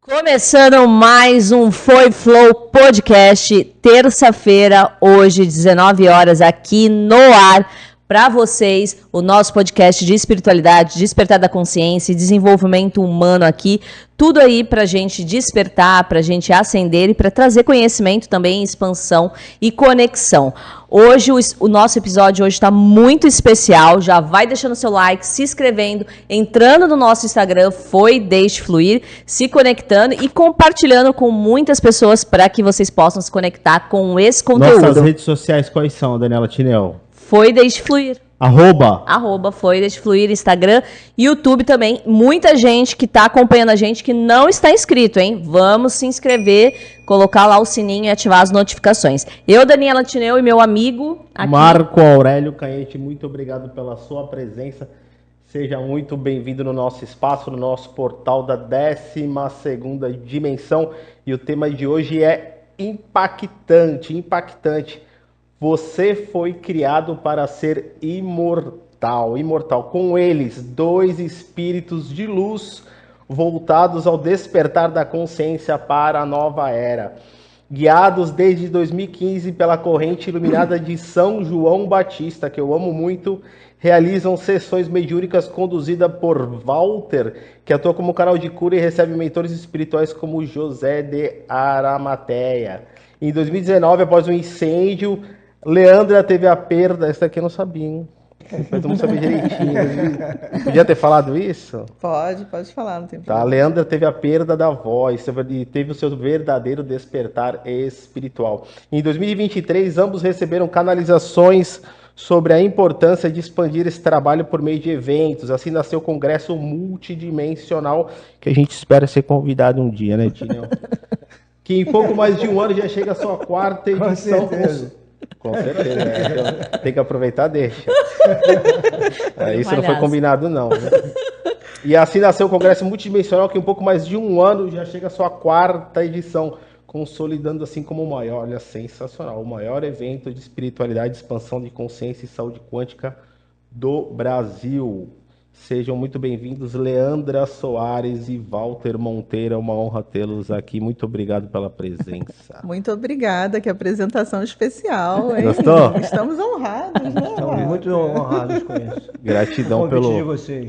Começando mais um Foi Flow Podcast, terça-feira, hoje, 19 horas, aqui no ar, para vocês, o nosso podcast de espiritualidade, despertar da consciência e desenvolvimento humano aqui, tudo aí para a gente despertar, para a gente acender e para trazer conhecimento também, expansão e conexão. Hoje, o nosso episódio hoje está muito especial, já vai deixando seu like, se inscrevendo, entrando no nosso Instagram, Deixe Fluir, se conectando e compartilhando com muitas pessoas para que vocês possam se conectar com esse conteúdo. Nossas redes sociais quais são, Daniela Tinel? Deixe Fluir. Arroba Deixe Fluir, Instagram, YouTube também. Muita gente que está acompanhando a gente que não está inscrito, hein? Vamos se inscrever, colocar lá o sininho e ativar as notificações. Eu, Daniela Tinel, e meu amigo aqui, Marco Aurélio Canhete, muito obrigado pela sua presença. Seja muito bem-vindo no nosso espaço, no nosso portal da 12ª dimensão. E o tema de hoje é impactante. Você foi criado para ser imortal. Com eles, dois espíritos de luz voltados ao despertar da consciência para a nova era. Guiados desde 2015 pela corrente iluminada de São João Batista, que eu amo muito, realizam sessões mediúnicas conduzidas por Walter, que atua como canal de cura e recebe mentores espirituais como José de Arimateia. Em 2019, após um incêndio, Leandra teve a perda... Essa aqui eu não sabia, hein? Mas eu não sabia direitinho. Podia ter falado isso? Pode falar, não tem Tá, problema. Leandra teve a perda da voz e teve o seu verdadeiro despertar espiritual. Em 2023, ambos receberam canalizações sobre a importância de expandir esse trabalho por meio de eventos. Assim nasceu o Congresso Multidimensional, que a gente espera ser convidado um dia, né, Tinel? Que em pouco mais de um ano já chega a sua quarta edição. Com certeza, né? Tem que aproveitar, deixa. Isso não foi combinado, não. Né? E assim nasceu o Congresso Multidimensional, que em pouco mais de um ano já chega a sua quarta edição, consolidando assim como o maior, olha, sensacional, o maior evento de espiritualidade, expansão de consciência e saúde quântica do Brasil. Sejam muito bem-vindos, Leandra Soares e Walter Monteiro. É uma honra tê-los aqui. Muito obrigado pela presença. Muito obrigada, que apresentação especial, hein? Gostou? Estamos honrados, né? Estamos muito honrados com isso.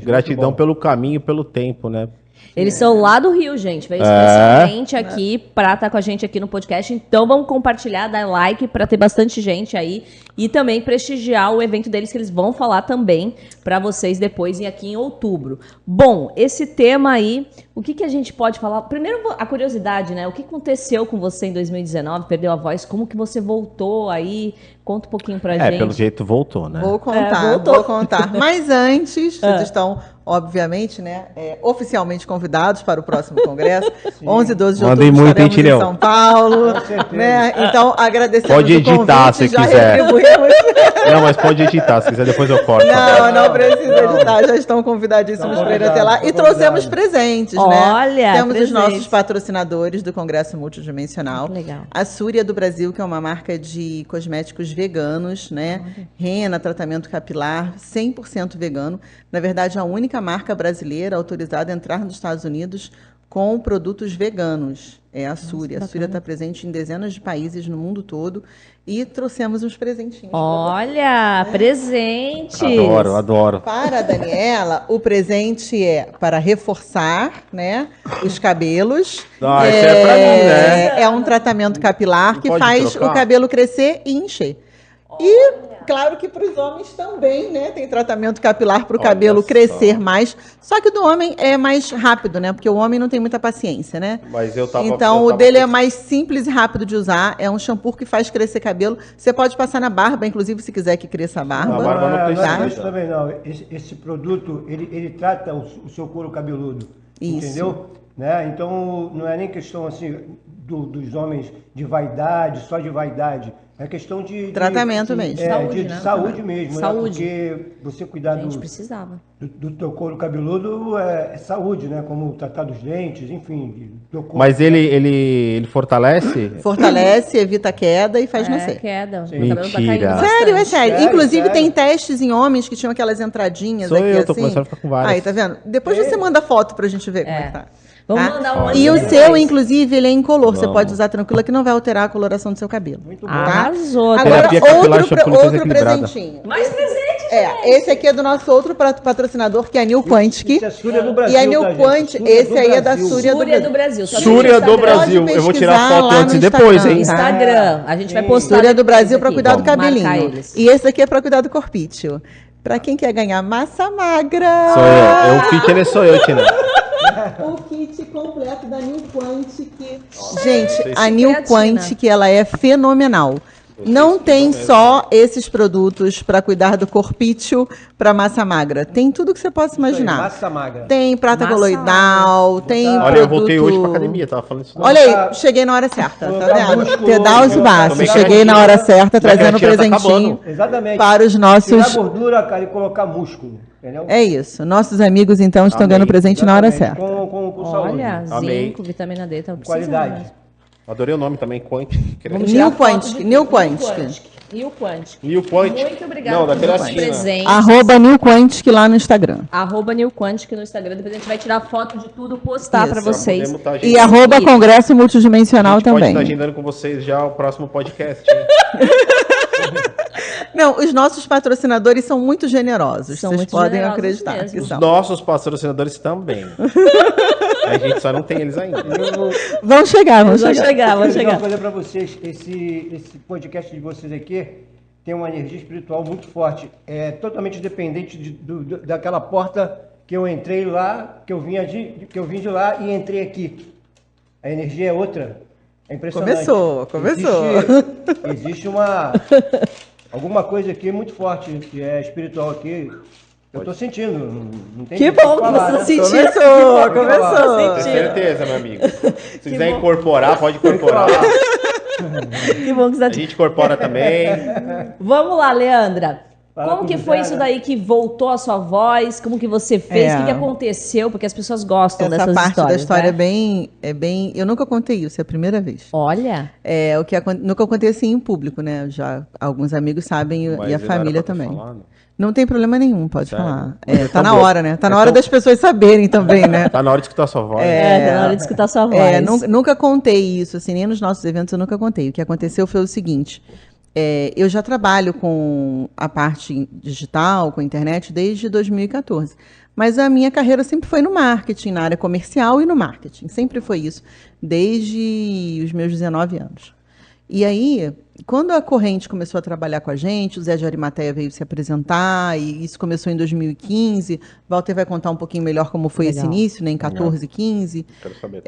Gratidão pelo caminho, pelo tempo, né? Eles são lá do Rio, gente. Veio especialmente aqui para estar com a gente aqui no podcast. Então vamos compartilhar, dar like para ter bastante gente aí. E também prestigiar o evento deles, que eles vão falar também para vocês depois e aqui em outubro. Bom, esse tema aí, o que a gente pode falar? Primeiro, a curiosidade, né? O que aconteceu com você em 2019? Perdeu a voz? Como que você voltou aí? Conta um pouquinho pra gente. Pelo jeito voltou, né? Vou contar. Mas antes, vocês estão, obviamente, né, oficialmente convidados para o próximo congresso. 11 e 12 de outubro estaremos em São Paulo. Né? Então, agradecemos pode editar se quiser. Não, mas pode editar, se quiser, depois eu corto. Não precisa editar, já estão convidadíssimos para ir até lá. E trouxemos presentes, né? Olha, temos os nossos patrocinadores do Congresso Multidimensional. Legal. A Súria do Brasil, que é uma marca de cosméticos veganos, né? Rena, tratamento capilar, 100% vegano. Na verdade, a única marca brasileira autorizada a entrar nos Estados Unidos com produtos veganos. É a Súria. A Súria está presente em dezenas de países no mundo todo. E trouxemos uns presentinhos. Olha, presentes! Adoro. Para a Daniela, o presente é para reforçar, né, os cabelos. Isso é para mim, né? É um tratamento capilar que pode faz trocar? o cabelo crescer e encher. E, claro que para os homens também, né? Tem tratamento capilar para o cabelo crescer mais. Só que o do homem é mais rápido, né? Porque o homem não tem muita paciência, né? Mas eu tava... Então, o dele é mais simples e rápido de usar. É um shampoo que faz crescer cabelo. Você pode passar na barba, inclusive, se quiser que cresça a barba. A barba não precisa. Não é isso também, não. Esse produto, ele trata o seu couro cabeludo. Isso. Entendeu? Né? Então, não é nem questão assim dos homens de vaidade, só de vaidade. É questão de tratamento mesmo. Saúde, de né? saúde mesmo. Saúde. Né? Porque você cuidar precisava. do teu couro cabeludo é saúde, né? Como tratar dos dentes, enfim. Do corpo. Mas ele fortalece? Fortalece, evita a queda e faz nascer. Queda. Mentira. O cabelo tá caindo bastante. Sério, é sério. Sério, Inclusive sério. tem testes em homens que tinham aquelas entradinhas Sou aqui eu, tô assim. começando a ficar com várias. Aí, tá vendo? Depois você manda foto pra gente ver como é que tá. Vamos Tá? mandar um E o depois. seu, inclusive, ele é incolor. Você Vamos. pode usar tranquilo, que não vai alterar a coloração do seu cabelo. Muito bom. Tá? Arrasou. Agora, Terapia capilar shampoo outro desequilibrada. presentinho. Mais presente, Esse aqui é do nosso outro patrocinador, que é a New Quantic. Isso é Súria do Brasil, E a New tá, gente? Quantic, Súria esse do aí é da Brasil. Súria Súria do Brasil. Só Súria tem do no Instagram. Brasil. Eu vou tirar pesquisar foto lá antes e no depois, Instagram, hein? Instagram. A gente vai postar. Súria do depois Brasil para aqui. cuidar do Vamos marcar cabelinho. eles. E esse aqui é para cuidar do corpício. Para quem quer ganhar massa magra. Sou eu. O fitness sou eu, Tina. O kit completo da New Quantic. Gente, a Chique New criatina. Quantic, ela é fenomenal. Não tem só esses produtos para cuidar do corpício para massa magra. Tem tudo que você possa imaginar. Massa magra. Tem prata Massa coloidal, tem Olha, Olha, eu produto... voltei hoje pra academia, tava falando isso. Olha aí, cheguei na hora certa, tá Colocar vendo? músculo, Pedal de baço. Tomei Cheguei na creatina. hora certa, Minha trazendo um creatina tá presentinho acabando. Exatamente. para os nossos... Tirar gordura, cara, e colocar músculo. Entendeu? É isso. Nossos amigos, então, estão Amei. ganhando presente na hora Exatamente. certa. Com saúde. Olha, Amei. zinco, vitamina D, tá precisando. Qualidade. Adorei o nome também, Quant. Vamos tirar New foto Quantic, de New tudo. Quantic. New Quantic. New Quant. Muito obrigada Não, da pelos creatina. presentes. @New Quantic lá no Instagram. New Quantic no Instagram. Depois a gente vai tirar foto de tudo, postar Isso. para vocês. Podemos tá E agendando. Congresso Multidimensional A gente pode também. estar agendando com vocês já o próximo podcast. Hein? Não, os nossos patrocinadores são muito generosos. São Vocês muito podem generosos acreditar mesmo. que Os são. nossos patrocinadores também. A gente só não tem eles ainda. Vão chegar, vão Vamos chegar. chegar, vamos Eu chegar. vou fazer para vocês, esse podcast de vocês aqui tem uma energia espiritual muito forte. É totalmente dependente daquela porta que eu entrei lá, que eu vim de lá e entrei aqui. A energia é outra. É impressionante. Começou. Existe alguma coisa aqui muito forte, que é espiritual aqui. Eu tô sentindo. Não tem Que jeito de bom que falar, você né? sentiu. Começou. Com Sentindo. certeza, meu amigo. Se quiser incorporar, pode incorporar. Que bom que você A tá... gente incorpora também. Vamos lá, Leandra. Fala Como com que o foi Zé, isso né? daí que voltou a sua voz? Como que você fez? É. O que aconteceu? Porque as pessoas gostam Essa dessas parte histórias. da história né? é bem. Eu nunca contei isso, é a primeira vez. Olha, É o que nunca contei assim em público, né? Já alguns amigos sabem Mas e a não era família pra tu também. falar, né? Não tem problema nenhum, pode Sério? falar. Mas É, é tá tão na bom. hora, né? Tá na É hora tão- das pessoas saberem também, né? Tá na hora de escutar sua voz. tá na hora de escutar sua voz. Nunca contei isso, assim, nem nos nossos eventos eu nunca contei. O que aconteceu foi o seguinte: eu já trabalho com a parte digital, com a internet, desde 2014. Mas a minha carreira sempre foi no marketing, na área comercial e no marketing. Sempre foi isso, desde os meus 19 anos. E aí, quando a Corrente começou a trabalhar com a gente, o Zé de Arimateia veio se apresentar, e isso começou em 2015. Walter vai contar um pouquinho melhor como foi esse Legal. início, né, em 14, 15. Quero saber.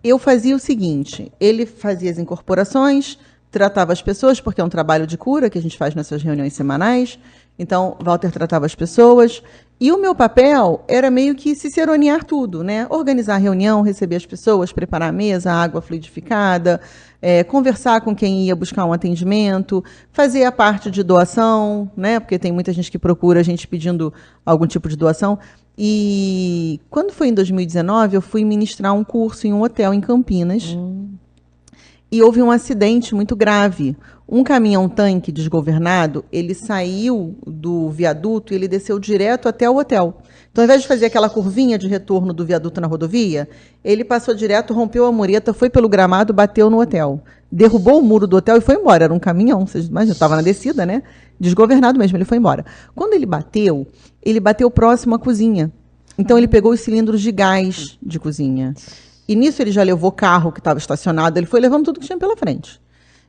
Eu fazia o seguinte: ele fazia as incorporações, tratava as pessoas, porque é um trabalho de cura que a gente faz nessas reuniões semanais. Então, Walter tratava as pessoas. E o meu papel era meio que ciceronear tudo, né? Organizar a reunião, receber as pessoas, preparar a mesa, a água fluidificada, conversar com quem ia buscar um atendimento, fazer a parte de doação, né? Porque tem muita gente que procura a gente pedindo algum tipo de doação. E quando foi em 2019, eu fui ministrar um curso em um hotel em Campinas. E houve um acidente muito grave. Um caminhão-tanque desgovernado, ele saiu do viaduto e ele desceu direto até o hotel. Então, ao invés de fazer aquela curvinha de retorno do viaduto na rodovia, ele passou direto, rompeu a mureta, foi pelo gramado, bateu no hotel. Derrubou o muro do hotel e foi embora. Era um caminhão, vocês imaginam, estava na descida, né? Desgovernado mesmo, ele foi embora. Quando ele bateu próximo à cozinha. Então, ele pegou os cilindros de gás de cozinha. E nisso ele já levou carro que estava estacionado, ele foi levando tudo que tinha pela frente.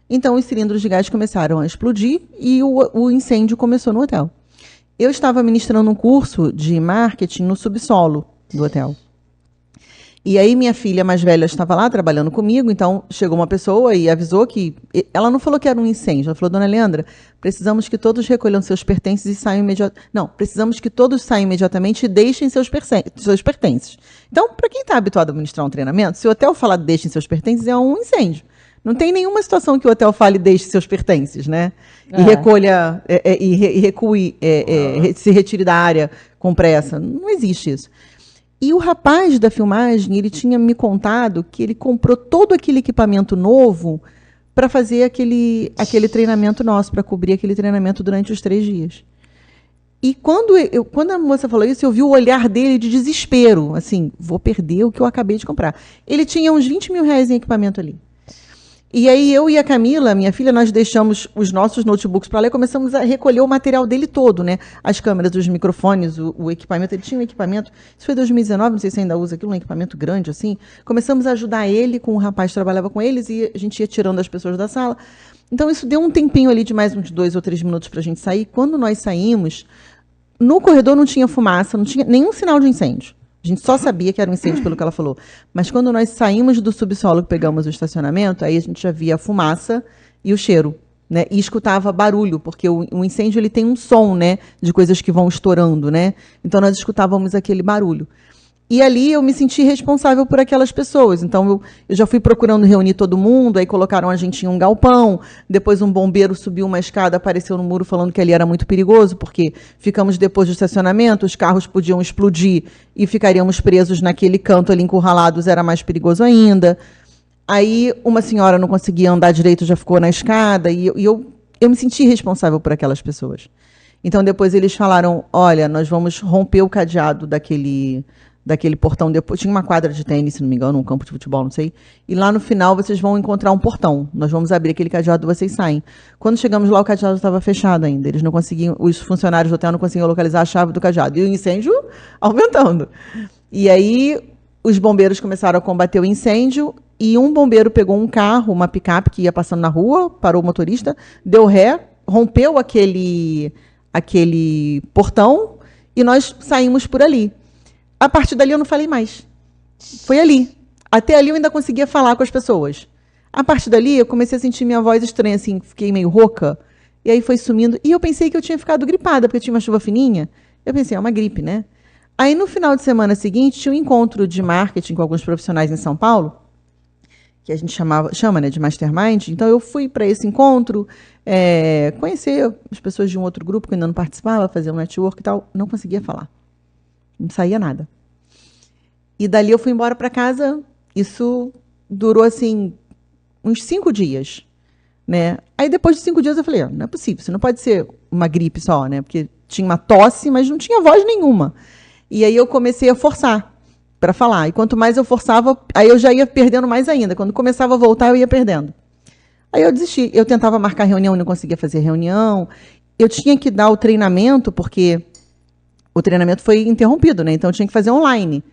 Então, os cilindros de gás começaram a explodir e o incêndio começou no hotel. Eu estava ministrando um curso de marketing no subsolo do hotel. E aí minha filha mais velha estava lá trabalhando comigo, então chegou uma pessoa e avisou que... Ela não falou que era um incêndio, ela falou: Dona Leandra, precisamos que todos recolham seus pertences e saiam imediatamente... Não, precisamos que todos saiam imediatamente e deixem seus pertences. Então, para quem está habituado a ministrar um treinamento, se o hotel falar deixem seus pertences, é um incêndio. Não tem nenhuma situação que o hotel fale deixe seus pertences, né? E recolha, recue, se retire da área com pressa. Não existe isso. E o rapaz da filmagem, ele tinha me contado que ele comprou todo aquele equipamento novo para fazer aquele treinamento nosso, para cobrir aquele treinamento durante os 3 dias. E quando a moça falou isso, eu vi o olhar dele de desespero. Assim, vou perder o que eu acabei de comprar. Ele tinha uns 20 mil reais em equipamento ali. E aí eu e a Camila, minha filha, nós deixamos os nossos notebooks para lá e começamos a recolher o material dele todo, né? As câmeras, os microfones, o equipamento. Ele tinha um equipamento, isso foi 2019, não sei se ainda usa aquilo, um equipamento grande assim. Começamos a ajudar ele, com o rapaz que trabalhava com eles, e a gente ia tirando as pessoas da sala. Então isso deu um tempinho ali de mais uns 2 ou 3 minutos para a gente sair. Quando nós saímos, no corredor não tinha fumaça, não tinha nenhum sinal de incêndio. A gente só sabia que era um incêndio pelo que ela falou. Mas quando nós saímos do subsolo, que pegamos o estacionamento, aí a gente já via a fumaça e o cheiro, né? E escutava barulho, porque o incêndio ele tem um som, né? De coisas que vão estourando, né? Então nós escutávamos aquele barulho. E ali eu me senti responsável por aquelas pessoas. Então eu já fui procurando reunir todo mundo, aí colocaram a gente em um galpão, depois um bombeiro subiu uma escada, apareceu no muro falando que ali era muito perigoso, porque ficamos depois do estacionamento, os carros podiam explodir e ficaríamos presos naquele canto ali encurralados, era mais perigoso ainda. Aí uma senhora não conseguia andar direito, já ficou na escada, e eu me senti responsável por aquelas pessoas. Então depois eles falaram, olha, nós vamos romper o cadeado daquele portão. Depois tinha uma quadra de tênis, se não me engano, um campo de futebol, não sei. E lá no final vocês vão encontrar um portão. Nós vamos abrir aquele cadeado e vocês saem. Quando chegamos lá, o cadeado estava fechado ainda. Eles não conseguiam, os funcionários do hotel não conseguiam localizar a chave do cadeado. E o incêndio aumentando. E aí os bombeiros começaram a combater o incêndio e um bombeiro pegou um carro, uma picape que ia passando na rua, parou o motorista, deu ré, rompeu aquele portão e nós saímos por ali. A partir dali eu não falei mais. Foi ali. Até ali eu ainda conseguia falar com as pessoas. A partir dali eu comecei a sentir minha voz estranha, assim, fiquei meio rouca. E aí foi sumindo. E eu pensei que eu tinha ficado gripada, porque tinha uma chuva fininha. Eu pensei, é uma gripe, né? Aí no final de semana seguinte tinha um encontro de marketing com alguns profissionais em São Paulo, que a gente chama, né, de Mastermind. Então eu fui para esse encontro, conhecer as pessoas de um outro grupo que ainda não participava, fazer um network e tal. Não conseguia falar. Não saía nada. E dali eu fui embora para casa. Isso durou, assim, uns 5 dias. Né? Aí depois de 5 dias eu falei, não é possível, isso não pode ser uma gripe só, né? Porque tinha uma tosse, mas não tinha voz nenhuma. E aí eu comecei a forçar para falar. E quanto mais eu forçava, aí eu já ia perdendo mais ainda. Quando começava a voltar, eu ia perdendo. Aí eu desisti. Eu tentava marcar reunião, não conseguia fazer reunião. Eu tinha que dar o treinamento, porque o treinamento foi interrompido, né? Então eu tinha que fazer online.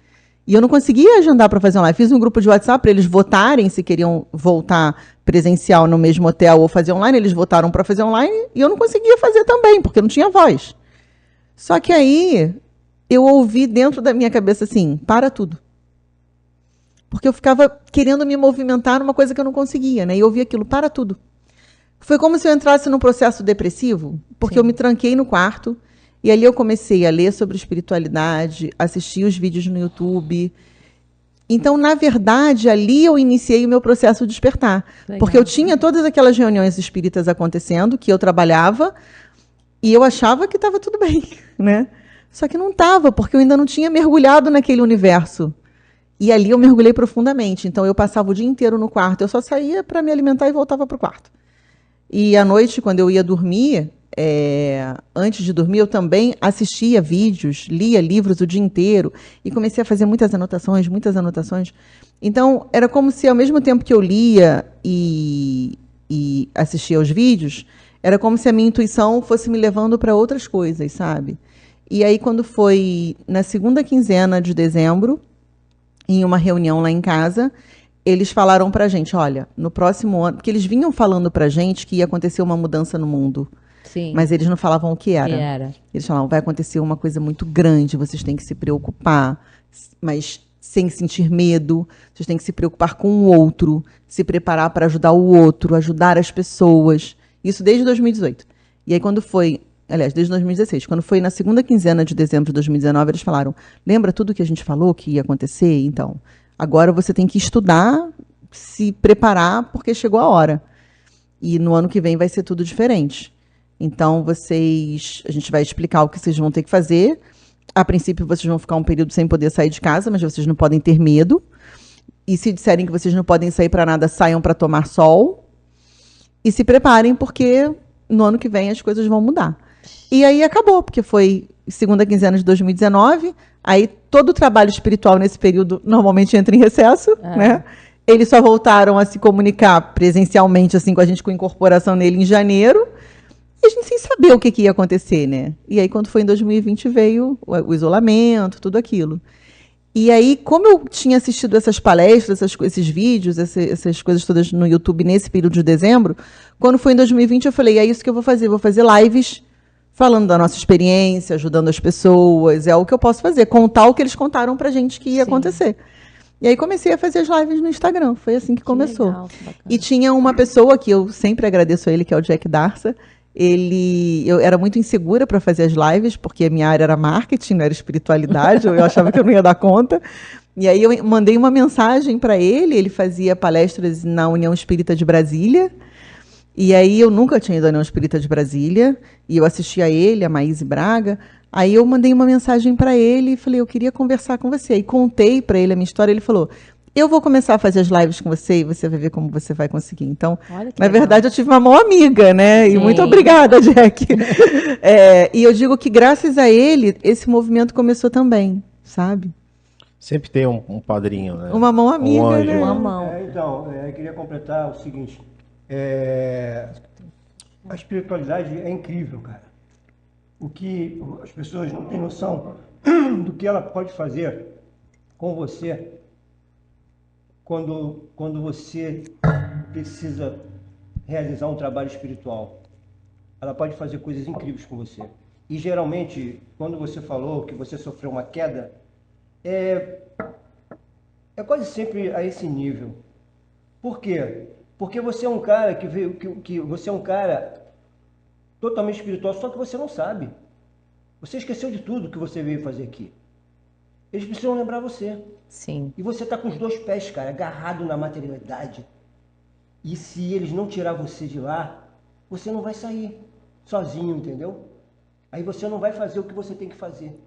E eu não conseguia agendar para fazer online. Fiz um grupo de WhatsApp para eles votarem se queriam voltar presencial no mesmo hotel ou fazer online. Eles votaram para fazer online e eu não conseguia fazer também, porque não tinha voz. Só que aí eu ouvi dentro da minha cabeça assim, para tudo. Porque eu ficava querendo me movimentar numa coisa que eu não conseguia, né? E eu ouvi aquilo, para tudo. Foi como se eu entrasse num processo depressivo, porque eu me tranquei no quarto. E ali eu comecei a ler sobre espiritualidade, assistir os vídeos no YouTube. Então, na verdade, ali eu iniciei o meu processo de despertar. Legal. Porque eu tinha todas aquelas reuniões espíritas acontecendo, que eu trabalhava, e eu achava que estava tudo bem, né? Só que não estava, porque eu ainda não tinha mergulhado naquele universo. E ali eu mergulhei profundamente. Então, eu passava o dia inteiro no quarto. Eu só saía para me alimentar e voltava para o quarto. E à noite, quando eu ia dormir, antes de dormir, eu também assistia vídeos, lia livros o dia inteiro e comecei a fazer muitas anotações. Então, era como se, ao mesmo tempo que eu lia e assistia aos vídeos, era como se a minha intuição fosse me levando para outras coisas, sabe? E aí, quando foi na segunda quinzena de dezembro, em uma reunião lá em casa, eles falaram para a gente, olha, no próximo ano, porque eles vinham falando para a gente que ia acontecer uma mudança no mundo. Sim. Mas eles não falavam o que era. Eles falavam, vai acontecer uma coisa muito grande, vocês têm que se preocupar, mas sem sentir medo, vocês têm que se preocupar com o outro, se preparar para ajudar o outro, ajudar as pessoas. Isso desde 2018. E aí quando foi, aliás, desde 2016, quando foi na segunda quinzena de dezembro de 2019, eles falaram, lembra tudo que a gente falou que ia acontecer? Então, agora você tem que estudar, se preparar, porque chegou a hora. E no ano que vem vai ser tudo diferente. Então, a gente vai explicar o que vocês vão ter que fazer. A princípio, vocês vão ficar um período sem poder sair de casa, mas vocês não podem ter medo. E se disserem que vocês não podem sair para nada, saiam para tomar sol. E se preparem, porque no ano que vem as coisas vão mudar. E aí acabou, porque foi segunda quinzena de 2019, aí todo o trabalho espiritual nesse período normalmente entra em recesso, né? Eles só voltaram a se comunicar presencialmente, assim, com a gente, com incorporação nele em janeiro, e a gente sem saber o que ia acontecer, né? E aí, quando foi em 2020, veio o isolamento, tudo aquilo. E aí, como eu tinha assistido essas palestras, esses vídeos, essas coisas todas no YouTube nesse período de dezembro, quando foi em 2020, eu falei, é isso que eu vou fazer lives falando da nossa experiência, ajudando as pessoas, é o que eu posso fazer, contar o que eles contaram pra gente que ia acontecer. E aí comecei a fazer as lives no Instagram, foi assim que começou. Legal, que bacana. E tinha uma pessoa que eu sempre agradeço a ele, que é o Jack Darsa. Eu era muito insegura para fazer as lives, porque a minha área era marketing, não era espiritualidade, eu achava que eu não ia dar conta. E aí eu mandei uma mensagem para ele, ele fazia palestras na União Espírita de Brasília, e aí eu nunca tinha ido à União Espírita de Brasília, e eu assistia a ele, a Maíse Braga. Aí eu mandei uma mensagem para ele e falei, eu queria conversar com você. E contei para ele a minha história, ele falou, eu vou começar a fazer as lives com você e você vai ver como você vai conseguir. Então, na verdade, eu tive uma mão amiga, né? Sim. E muito obrigada, Jack. E eu digo que graças a ele, esse movimento começou também, sabe? Sempre tem um padrinho, né? Uma mão amiga, anjo. né? Uma mão. Então, eu queria completar o seguinte. A espiritualidade é incrível, cara. O que as pessoas não têm noção do que ela pode fazer com você quando você precisa realizar um trabalho espiritual. Ela pode fazer coisas incríveis com você. E geralmente, quando você falou que você sofreu uma queda, é quase sempre a esse nível. Por quê? Porque você é um cara que você é um cara totalmente espiritual, só que você não sabe. Você esqueceu de tudo que você veio fazer aqui. Eles precisam lembrar você. Sim. E você está com os dois pés, cara, agarrado na materialidade. E se eles não tirar você de lá, você não vai sair sozinho, entendeu? Aí você não vai fazer o que você tem que fazer.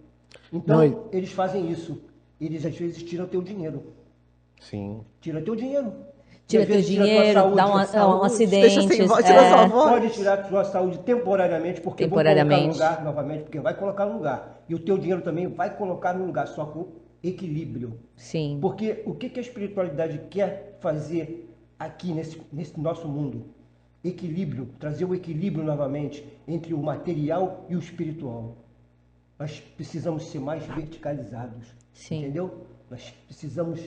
Então, eles fazem isso. Eles, às vezes, tiram teu dinheiro. Sim. Tira teu dinheiro. Tira teu dinheiro, dá um acidente. Tira sua voz. Pode tirar a sua saúde temporariamente, porque vão colocar no lugar novamente, porque vai colocar no lugar. E o teu dinheiro também vai colocar no lugar, só com equilíbrio. Sim. Porque o que a espiritualidade quer fazer aqui nesse nosso mundo? Equilíbrio, trazer o equilíbrio novamente entre o material e o espiritual. Nós precisamos ser mais verticalizados. Sim. Entendeu? Nós precisamos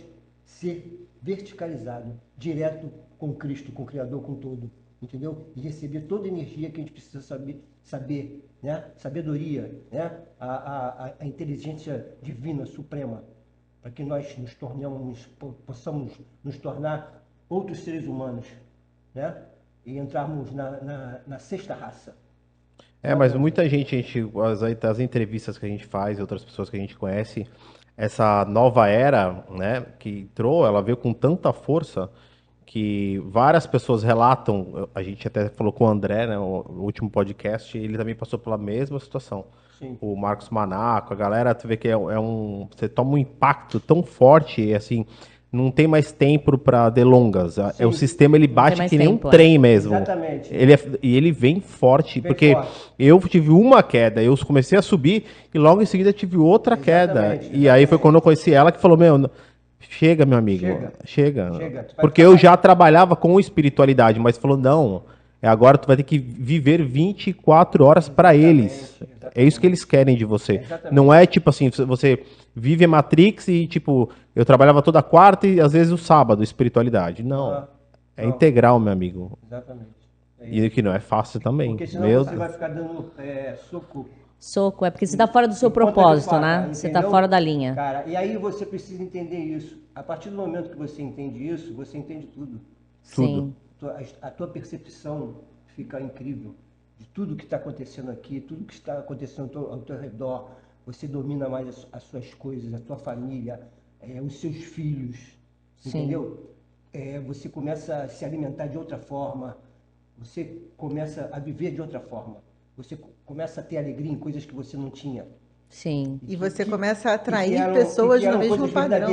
ser verticalizado, direto com Cristo, com o Criador, com todo, entendeu? E receber toda a energia que a gente precisa saber, né? Sabedoria, né? A inteligência divina, suprema, para que nós possamos nos tornar outros seres humanos, né? E entrarmos na sexta raça. Mas muita gente, as entrevistas que a gente faz e outras pessoas que a gente conhece, essa nova era, né, que entrou, ela veio com tanta força que várias pessoas relatam, a gente até falou com o André, né, o último podcast, ele também passou pela mesma situação. Sim. O Marcos Manaco, a galera, tu vê que você toma um impacto tão forte, assim, não tem mais tempo para delongas. Sim. O sistema, ele bate que nem um trem mesmo. Exatamente. Ele vem forte, porque eu tive uma queda, eu comecei a subir e logo em seguida tive outra queda. E aí foi quando eu conheci ela que falou, chega, meu amigo, chega. Porque eu já trabalhava com espiritualidade, mas falou, não, agora tu vai ter que viver 24 horas para eles. É isso que eles querem de você. Exatamente. Não é tipo assim, você vive a Matrix e tipo, eu trabalhava toda quarta e às vezes o sábado, espiritualidade. Não, é integral, meu amigo. Exatamente. E que não é fácil também. Porque senão você vai ficar dando soco. Soco, porque você está fora do seu propósito, né? Entendeu? Você está fora da linha. Cara, e aí você precisa entender isso. A partir do momento que você entende isso, você entende tudo. Sim. A tua percepção fica incrível. De tudo que está acontecendo aqui, tudo que está acontecendo ao teu redor. Você domina mais as suas coisas, a tua família, os seus filhos, entendeu? Você começa a se alimentar de outra forma, você começa a viver de outra forma, você começa a ter alegria em coisas que você não tinha. Sim. E você começa a atrair pessoas no mesmo padrão.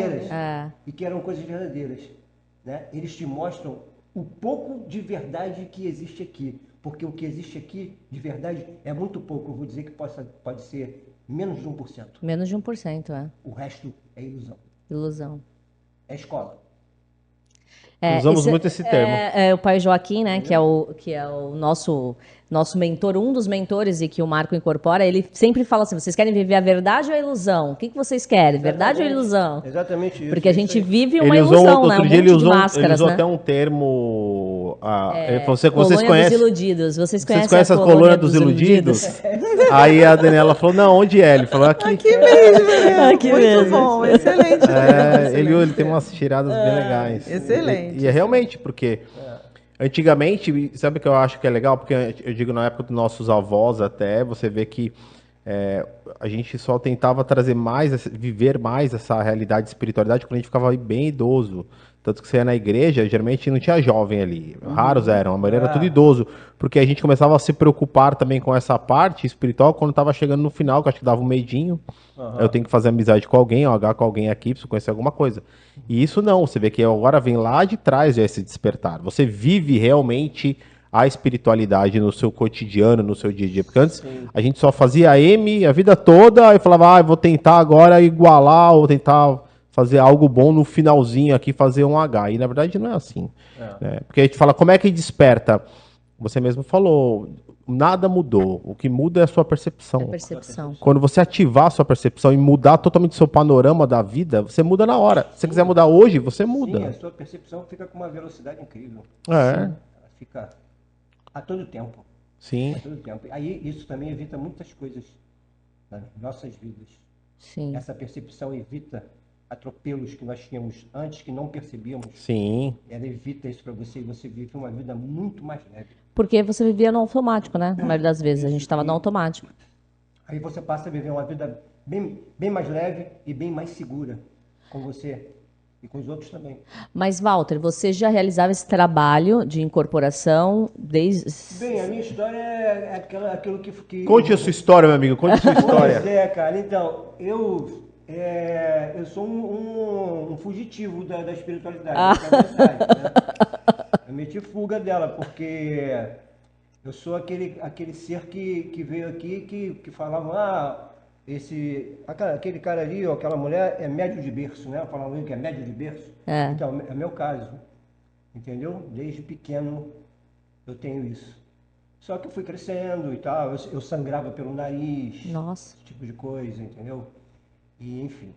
E que eram coisas verdadeiras. Né? Eles te mostram o pouco de verdade que existe aqui. Porque o que existe aqui, de verdade, é muito pouco. Eu vou dizer que pode ser menos de 1%. Menos de 1%, O resto é ilusão. ilusão. É escola. Usamos muito esse termo. O pai Joaquim, né, que é o nosso mentor, um dos mentores e que o Marco incorpora, ele sempre fala assim, vocês querem viver a verdade ou a ilusão? O que vocês querem, verdade ou ilusão? Exatamente isso. Porque a gente vive uma Ele usou, ilusão, né? Um outro dia monte ele de usou, máscaras, ele usou né? até um termo. Vocês Colônia dos conhecem? Iludidos. Vocês Vocês conhecem conhecem a as colônias dos iludidos? Aí a Daniela falou, não, onde é? Ele falou, aqui. Aqui mesmo, Aqui muito mesmo. bom, excelente. Ele tem umas tiradas bem legais. Excelente. E é realmente, porque antigamente, sabe o que eu acho que é legal? Porque eu digo na época dos nossos avós até, você vê que a gente só tentava trazer mais, viver mais essa realidade de espiritualidade quando a gente ficava bem idoso. Tanto que você ia na igreja, geralmente não tinha jovem ali. Raros eram, a maioria era tudo idoso. Porque a gente começava a se preocupar também com essa parte espiritual quando estava chegando no final, que eu acho que dava um medinho. Eu tenho que fazer amizade com alguém, com alguém aqui, preciso conhecer alguma coisa. E isso não, você vê que agora vem lá de trás já esse despertar. Você vive realmente a espiritualidade no seu cotidiano, no seu dia a dia. Porque antes a gente só fazia M a vida toda e falava, vou tentar agora igualar ou tentar fazer algo bom no finalzinho aqui, fazer um H. E na verdade não é assim. Né? Porque a gente fala, como é que desperta? Você mesmo falou, nada mudou. O que muda é a sua percepção. É percepção. Quando você ativar a sua percepção e mudar totalmente o seu panorama da vida, você muda na hora. Se você quiser mudar hoje, você muda. Sim, a sua percepção fica com uma velocidade incrível. É. Ela fica a todo tempo. Sim. A todo tempo. Aí isso também evita muitas coisas nas nossas vidas. Sim. Essa percepção evita atropelos que nós tínhamos antes, que não percebíamos. Sim. Ela evita isso para você e você vive uma vida muito mais leve. Porque você vivia no automático, né? Na maioria das vezes, a gente estava no automático. Aí você passa a viver uma vida bem mais leve e bem mais segura com você e com os outros também. Mas, Walter, você já realizava esse trabalho de incorporação desde... Bem, a minha história é aquilo que... Conte a sua história, meu amigo. Conte a sua história. Pois é, cara. Então, eu sou um fugitivo da espiritualidade. É verdade, né? Eu meti fuga dela, porque eu sou aquele ser que veio aqui que falava, aquele cara ali, ou aquela mulher é médio de berço, né? Falavam que é médio de berço. É. Então, é meu caso, entendeu? Desde pequeno eu tenho isso. Só que eu fui crescendo e tal, eu sangrava pelo nariz, Nossa. esse tipo de coisa, entendeu? E enfim.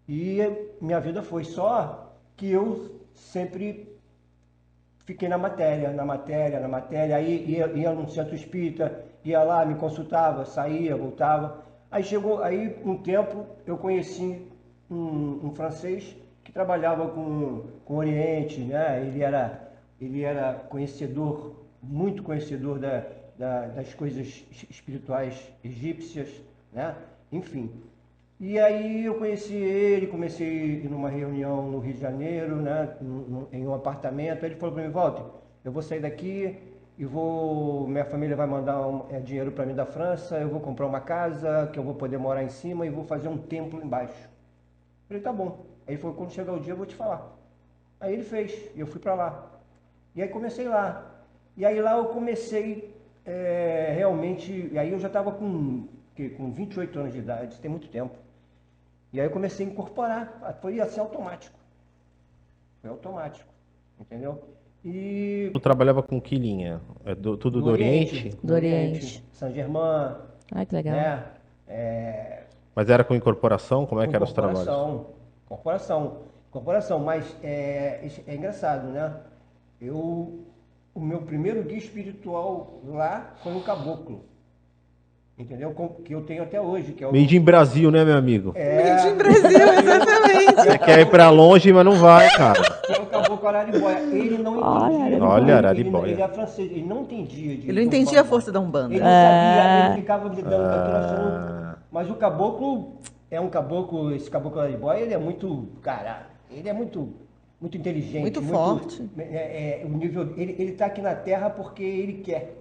E minha vida foi só que eu sempre fiquei na matéria, aí ia num centro espírita, ia lá, me consultava, saía, voltava. Aí um tempo eu conheci um francês que trabalhava com o Oriente, né? Ele era conhecedor, muito conhecedor das coisas espirituais egípcias, né? Enfim. E aí eu conheci ele, comecei a ir numa reunião no Rio de Janeiro, né, em um apartamento. Aí ele falou para mim, Walter, eu vou sair daqui e minha família vai mandar dinheiro para mim da França, eu vou comprar uma casa que eu vou poder morar em cima e vou fazer um templo embaixo. Eu falei, tá bom. Aí ele falou, quando chegar o dia eu vou te falar. Aí ele fez, e eu fui para lá. E aí comecei lá. E aí lá eu comecei realmente, e aí eu já estava com 28 anos de idade, tem muito tempo. E aí eu comecei a incorporar, foi assim automático. Foi automático, entendeu? E Tu trabalhava com que linha? Tudo do Oriente? Do Oriente. Saint-Germain, Ai, que legal. né? Mas era com incorporação? Como é que eram os trabalhos? Corporação, mas é engraçado, né? O meu primeiro guia espiritual lá foi um caboclo. Entendeu? Que eu tenho até hoje. Que é o... Made in Brasil, né, meu amigo? Made in Brasil, exatamente. Você quer ir pra longe, mas não vai, cara. Que é o caboclo Araribóia. Ele não entendia. Olha, Araribóia. Ele é francês, ele não entendia. Ele não entendia a força da Umbanda. Ele não sabia, ele ficava lidando com aquilo achando... Mas o caboclo é um caboclo, esse caboclo Araribóia, ele é muito, caralho, ele é muito inteligente. Muito forte. O nível, ele tá aqui na Terra porque ele quer.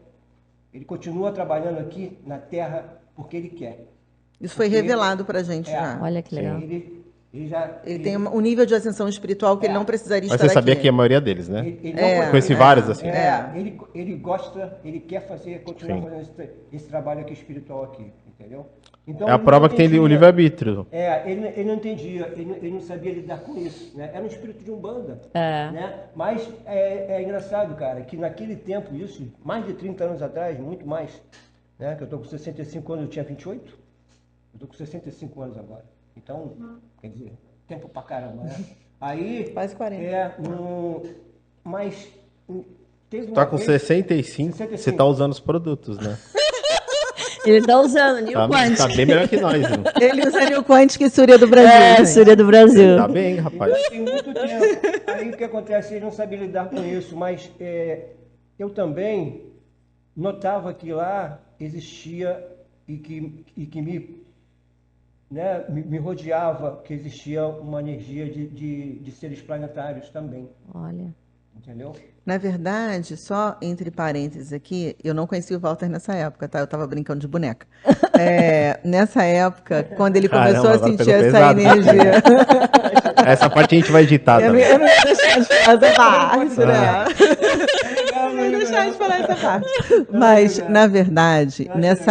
Ele continua trabalhando aqui na Terra porque ele quer. Isso foi revelado pra gente já. Olha que legal. Ele tem um nível de ascensão espiritual que ele não precisaria Mas estar você sabia aqui. que a maioria deles, né? Ele Conheci vários assim. Ele gosta, ele quer continuar Sim. fazendo esse trabalho aqui espiritual aqui, entendeu? Então, É a ele prova não que tem o entendia. livre-arbítrio. Ele não entendia, ele não sabia lidar com isso, né? Era um espírito de Umbanda, né? Mas é engraçado, cara, que naquele tempo, isso, mais de 30 anos atrás, muito mais, né? Que eu tô com 65 anos, eu tinha 28, eu tô com 65 anos agora. Então, quer dizer, tempo pra caramba, né? Aí... Quase 40. Mas teve uma Tá com vez- 65, você tá usando os produtos, né? Ele tá usando New Tá Quantic. bem melhor que nós, viu? Ele usa New Quantic e Surya do Brasil. É, gente. Surya do Brasil. Tá bem, rapaz. Então, tem muito tempo. Aí o que acontece? Ele não sabia lidar com isso, mas eu também notava que lá existia e que me rodeava, que existia uma energia de seres planetários também, Olha. entendeu? Na verdade, só entre parênteses aqui, eu não conheci o Walter nessa época, tá? Eu tava brincando de boneca. Nessa época, quando ele começou Caramba, a agora sentir pegou essa pesado. energia. Essa parte a gente vai editar Eu não também. ia deixar de falar essa parte, né? Legal, Não ia deixar de falar essa parte. Mas, na verdade,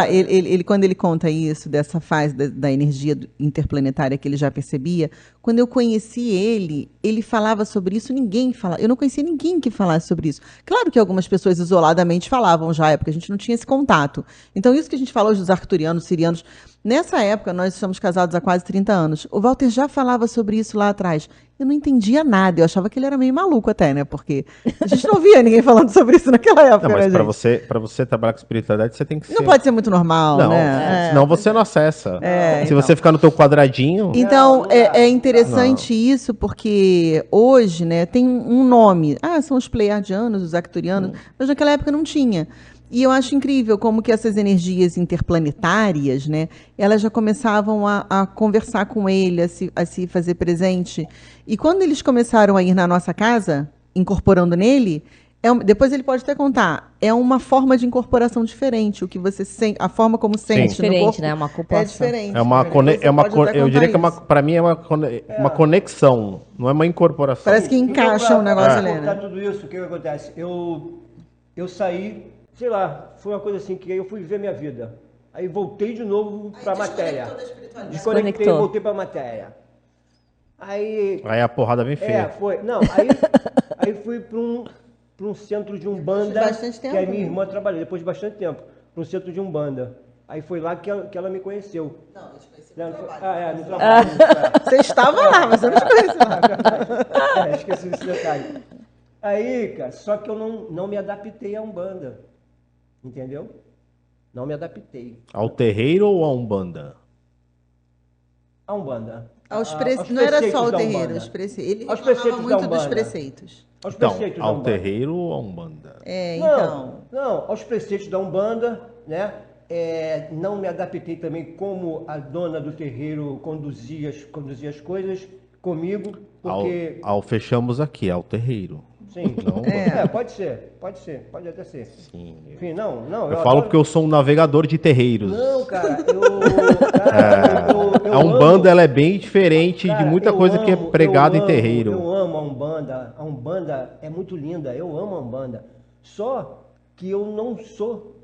ele, quando ele conta isso, dessa fase da energia interplanetária que ele já percebia, quando eu conheci ele falava sobre isso, ninguém falava. Eu não conhecia ninguém que falasse sobre isso. Claro que algumas pessoas isoladamente falavam já, porque a gente não tinha esse contato. Então, isso que a gente falou dos arcturianos, sirianos, nessa época, nós estamos casados há quase 30 anos. O Walter já falava sobre isso lá atrás. Eu não entendia nada, eu achava que ele era meio maluco até, né? Porque a gente não via ninguém falando sobre isso naquela época, Não, mas né, pra gente? pra você trabalhar com espiritualidade, você tem que ser... Não pode ser muito normal, Não, né? senão você não acessa. Se então. você ficar no teu quadradinho... Então, Não dá. é interessante isso, porque hoje, né, tem um nome. Ah, são os pleiadianos, os arcturianos, mas naquela época não tinha. E eu acho incrível como que essas energias interplanetárias, né, elas já começavam a conversar com ele, a se fazer presente. E quando eles começaram a ir na nossa casa, incorporando nele, depois ele pode até contar, é uma forma de incorporação diferente, o que você sente, a forma como sente É no diferente, corpo né? Uma ocupação. é diferente. É uma, Você pode até eu diria contar que isso. para mim é uma conexão, não é uma incorporação. Parece que encaixa o negócio ali, Pra né? tudo isso, o que acontece? Eu saí, sei lá, foi uma coisa assim que aí eu fui viver minha vida. Aí voltei de novo pra matéria. Desconectei, Desconectou. voltei pra matéria. Aí Aí a porrada vem feia. foi. Não, aí fui para um centro de Umbanda, Bastante tempo, que a minha né? irmã trabalhou, depois de bastante tempo, para um centro de Umbanda. Aí foi lá que ela me conheceu. Não, eu te conheci Não, no trabalho. no trabalho. Você estava lá, mas eu não te conheci lá. Esqueci desse detalhe. Aí, cara, só que eu não me adaptei à Umbanda. Entendeu? Não me adaptei Ao terreiro ou a Umbanda? à Umbanda. Aos Aos não era só preceitos o da terreiro, Umbanda. ele Aos reclamava preceitos da muito dos Umbanda. preceitos. Aos Então, preceitos da ao Umbanda. terreiro ou a Umbanda? Então. Não, aos preceitos da Umbanda, né? Não me adaptei também como a dona do terreiro conduzia as coisas comigo, porque... Ao fechamos aqui, ao terreiro. Sim, Não, pode até ser. Sim. Enfim, não. Eu falo porque eu sou um navegador de terreiros. Não, cara, A Umbanda ela é bem diferente de muita coisa que é pregada em terreiro. Eu amo a Umbanda. A Umbanda é muito linda. Eu amo a Umbanda. Só que eu não sou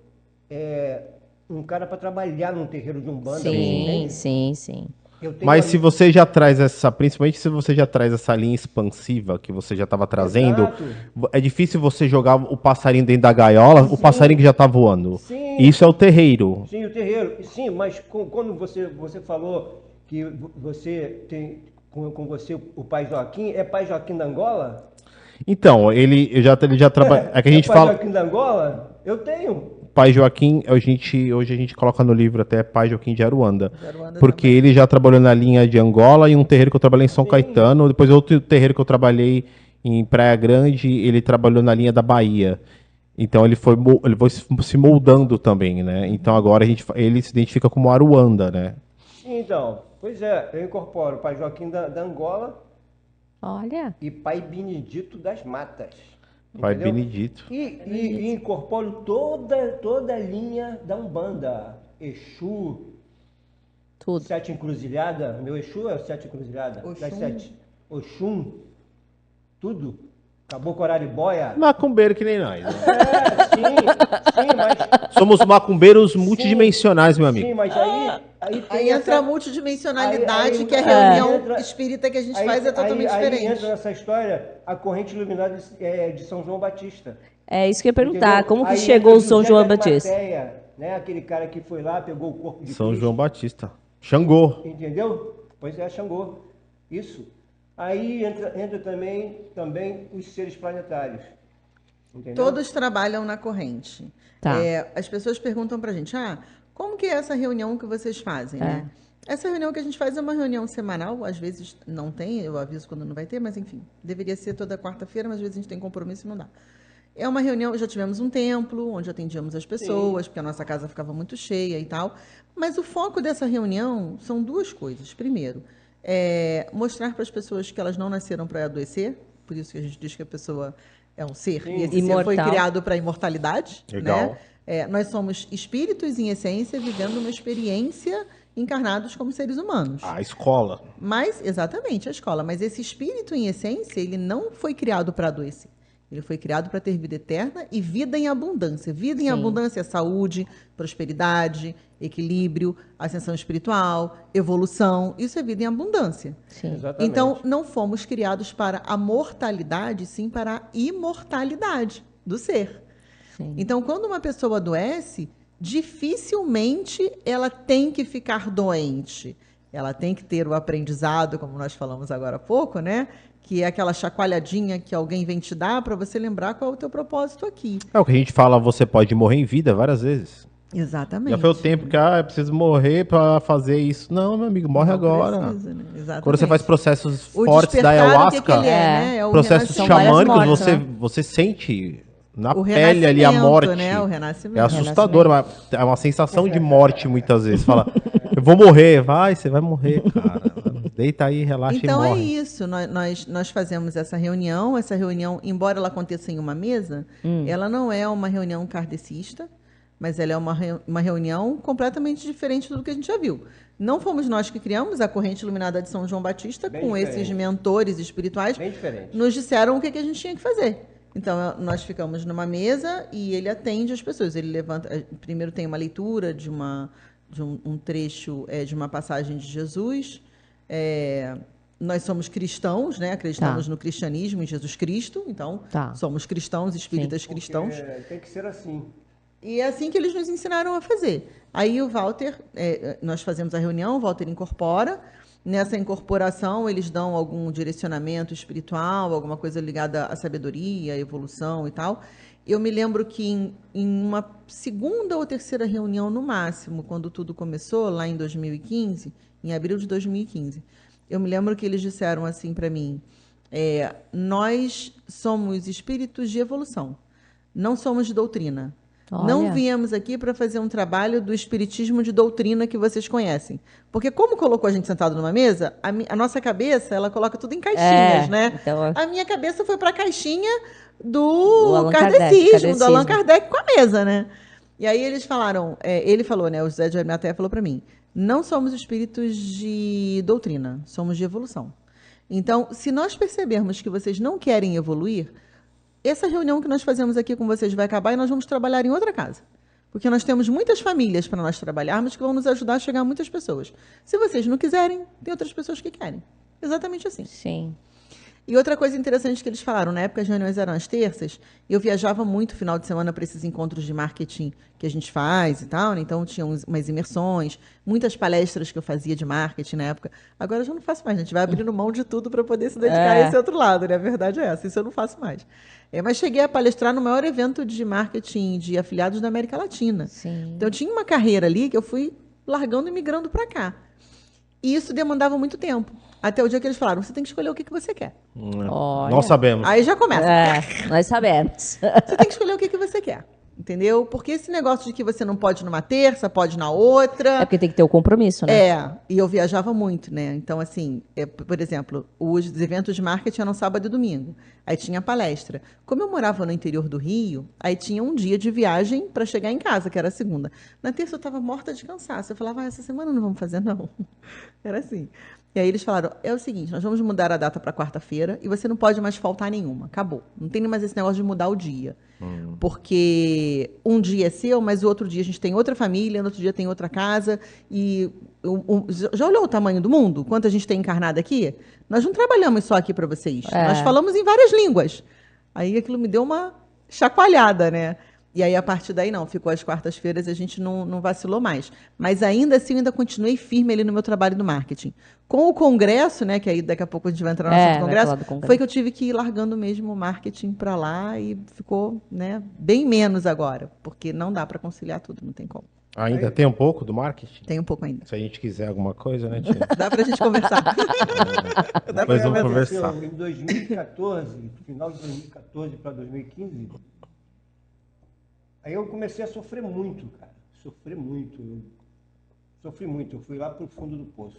um cara para trabalhar num terreiro de Umbanda. Sim, sim. Eu tenho Mas se você já traz principalmente se você já traz essa linha expansiva que você já estava trazendo, Exato. é difícil você jogar o passarinho dentro da gaiola, o passarinho que já está voando. Sim. Isso é o terreiro. Sim, o terreiro. Sim, mas quando você falou que você tem com você o pai Joaquim, é pai Joaquim da Angola? Então, ele já trabalha. É que a gente pai fala. Joaquim da Angola? Eu tenho. Pai Joaquim, hoje a gente coloca no livro até Pai Joaquim de Aruanda. Aruanda Porque também. ele já trabalhou na linha de Angola e um terreiro que eu trabalhei em São Caetano. Depois outro terreiro que eu trabalhei em Praia Grande, ele trabalhou na linha da Bahia. Então ele foi se moldando também, né? Então agora ele se identifica como Aruanda, né? Então, pois é, eu incorporo o pai Joaquim da Angola Olha. e pai Benedito das Matas. Pai entendeu? Benedito. E incorporo toda a linha da Umbanda. Exu, Tudo. 7 encruzilhada, meu Exu é o 7 encruzilhada, Oxum. das 7. Oxum, tudo. Acabou com o Araribóia. Macumbeiro que nem nós. Né? Sim, mas... Somos macumbeiros multidimensionais, meu amigo. Sim, mas aí tem Aí entra a essa... multidimensionalidade, aí- que a aí reunião entra- espírita que a gente aí- faz é totalmente aí diferente. entra nessa história a corrente iluminada de São João Batista. É isso que eu ia perguntar. Entendeu? Como que Aí chegou entra o São José João de Batista? Arimateia, né? Aquele cara que foi lá, pegou o corpo de São Cristo. João Batista. Xangô. Entendeu? Pois é, Xangô. Isso. Aí entra também os seres planetários. Entendeu? Todos trabalham na corrente. Tá. As pessoas perguntam pra gente, como que é essa reunião que vocês fazem, né? Essa reunião que a gente faz é uma reunião semanal, às vezes não tem, eu aviso quando não vai ter, mas enfim, deveria ser toda quarta-feira, mas às vezes a gente tem compromisso e não dá. É uma reunião, já tivemos um templo, onde atendíamos as pessoas, porque a nossa casa ficava muito cheia e tal, mas o foco dessa reunião são duas coisas. Primeiro, mostrar para as pessoas que elas não nasceram para adoecer, por isso que a gente diz que a pessoa é um ser, Sim. e esse ser foi Imortal. criado para a imortalidade. Legal. Né? Nós somos espíritos em essência, vivendo uma experiência encarnados como seres humanos. A escola. Mas, exatamente, a escola. Mas esse espírito em essência, ele não foi criado para adoecer. Ele foi criado para ter vida eterna e vida em abundância. Vida em Sim. abundância é saúde, prosperidade, equilíbrio, ascensão espiritual, evolução. Isso é vida em abundância. Sim. Exatamente. Então, não fomos criados para a mortalidade, sim para a imortalidade do ser. Sim. Então, quando uma pessoa adoece, dificilmente ela tem que ficar doente. Ela tem que ter o aprendizado, como nós falamos agora há pouco, né? Que é aquela chacoalhadinha que alguém vem te dar para você lembrar qual é o teu propósito aqui. É o que a gente fala, você pode morrer em vida várias vezes. Exatamente. Já foi o tempo que eu preciso morrer pra fazer isso. Não, meu amigo, morre Não agora. precisa, né? Exatamente. Quando você faz processos O fortes da despertar, o que que ayahuasca, ele né? É o processos São várias xamânicos, mortes, você, né? você sente na O pele ali a renascimento, morte. né? O É renascimento. assustador, mas é uma sensação de morte muitas vezes. Fala, eu vou morrer. Você vai morrer, cara. Deita aí, relaxa Então e é morre. isso, nós fazemos essa reunião, embora ela aconteça em uma mesa, ela não é uma reunião kardecista, mas ela é uma reunião completamente diferente do que a gente já viu. Não fomos nós que criamos a corrente iluminada de São João Batista, Bem com diferente. esses mentores espirituais, Bem diferente. nos disseram o que a gente tinha que fazer. Então, nós ficamos numa mesa e ele atende as pessoas. Ele levanta. Primeiro tem uma leitura de um trecho de uma passagem de Jesus. Nós somos cristãos, né? Acreditamos no cristianismo, em Jesus Cristo. Então, somos cristãos, espíritas cristãos. Tem que ser assim. E é assim que eles nos ensinaram a fazer. Aí o Walter, nós fazemos a reunião, o Walter incorpora. Nessa incorporação, eles dão algum direcionamento espiritual, alguma coisa ligada à sabedoria, à evolução e tal. Eu me lembro que em uma segunda ou terceira reunião, no máximo, quando tudo começou, lá em 2015, em abril de 2015, eu me lembro que eles disseram assim para mim, nós somos espíritos de evolução, não somos de doutrina. Olha. Não viemos aqui para fazer um trabalho do espiritismo de doutrina que vocês conhecem. Porque como colocou a gente sentado numa mesa, a nossa cabeça, ela coloca tudo em caixinhas, né? Então, A minha cabeça foi para a caixinha do Allan kardecismo, do Allan Kardecismo. Kardec com a mesa, né? E aí eles falaram, ele falou, né? O José de Arimateia falou para mim, não somos espíritos de doutrina, somos de evolução. Então, se nós percebermos que vocês não querem evoluir, essa reunião que nós fazemos aqui com vocês vai acabar e nós vamos trabalhar em outra casa. Porque nós temos muitas famílias para nós trabalharmos que vão nos ajudar a chegar a muitas pessoas. Se vocês não quiserem, tem outras pessoas que querem. Exatamente assim. Sim. E outra coisa interessante que eles falaram, na época as reuniões eram às terças, eu viajava muito final de semana para esses encontros de marketing que a gente faz e tal, né? Então tinha umas imersões, muitas palestras que eu fazia de marketing na época. Agora eu já não faço mais, a gente vai abrindo mão de tudo para poder se dedicar a esse outro lado, né? A verdade é essa, isso eu não faço mais. Mas cheguei a palestrar no maior evento de marketing de afiliados da América Latina. Sim. Então eu tinha uma carreira ali que eu fui largando e migrando para cá. E isso demandava muito tempo. Até o dia que eles falaram, você tem que escolher o que você quer. Olha. Nós sabemos. Aí já começa. Nós sabemos. Você tem que escolher o que você quer. entendeu? Porque esse negócio de que você não pode numa terça, pode na outra... É porque tem que ter o compromisso, né? E eu viajava muito, né? Então, assim, por exemplo, os eventos de marketing eram sábado e domingo. Aí tinha palestra. Como eu morava no interior do Rio, aí tinha um dia de viagem para chegar em casa, que era a segunda. Na terça eu estava morta de cansaço. Eu falava, essa semana não vamos fazer, não. Era assim. E aí eles falaram, é o seguinte, nós vamos mudar a data para quarta-feira e você não pode mais faltar nenhuma. Acabou. Não tem mais esse negócio de mudar o dia. Porque um dia é seu, mas o outro dia a gente tem outra família, no outro dia tem outra casa. E já olhou o tamanho do mundo? Quanto a gente tem encarnado aqui? Nós não trabalhamos só aqui para vocês. Nós falamos em várias línguas. Aí aquilo me deu uma chacoalhada, né? E aí, a partir daí, não, ficou às quartas-feiras e a gente não vacilou mais. Mas ainda assim, eu ainda continuei firme ali no meu trabalho no marketing. Com o congresso, né, que aí daqui a pouco a gente vai entrar no assunto do congresso, foi que eu tive que ir largando mesmo o marketing para lá e ficou, né, bem menos agora, porque não dá para conciliar tudo, não tem como. Ainda tem um pouco do marketing? Tem um pouco ainda. Se a gente quiser alguma coisa, né, tia? Dá pra gente conversar. Depois vamos conversar. Em 2014, final de 2014 para 2015, aí eu comecei a sofrer muito, cara. Sofri muito. Eu fui lá pro fundo do poço.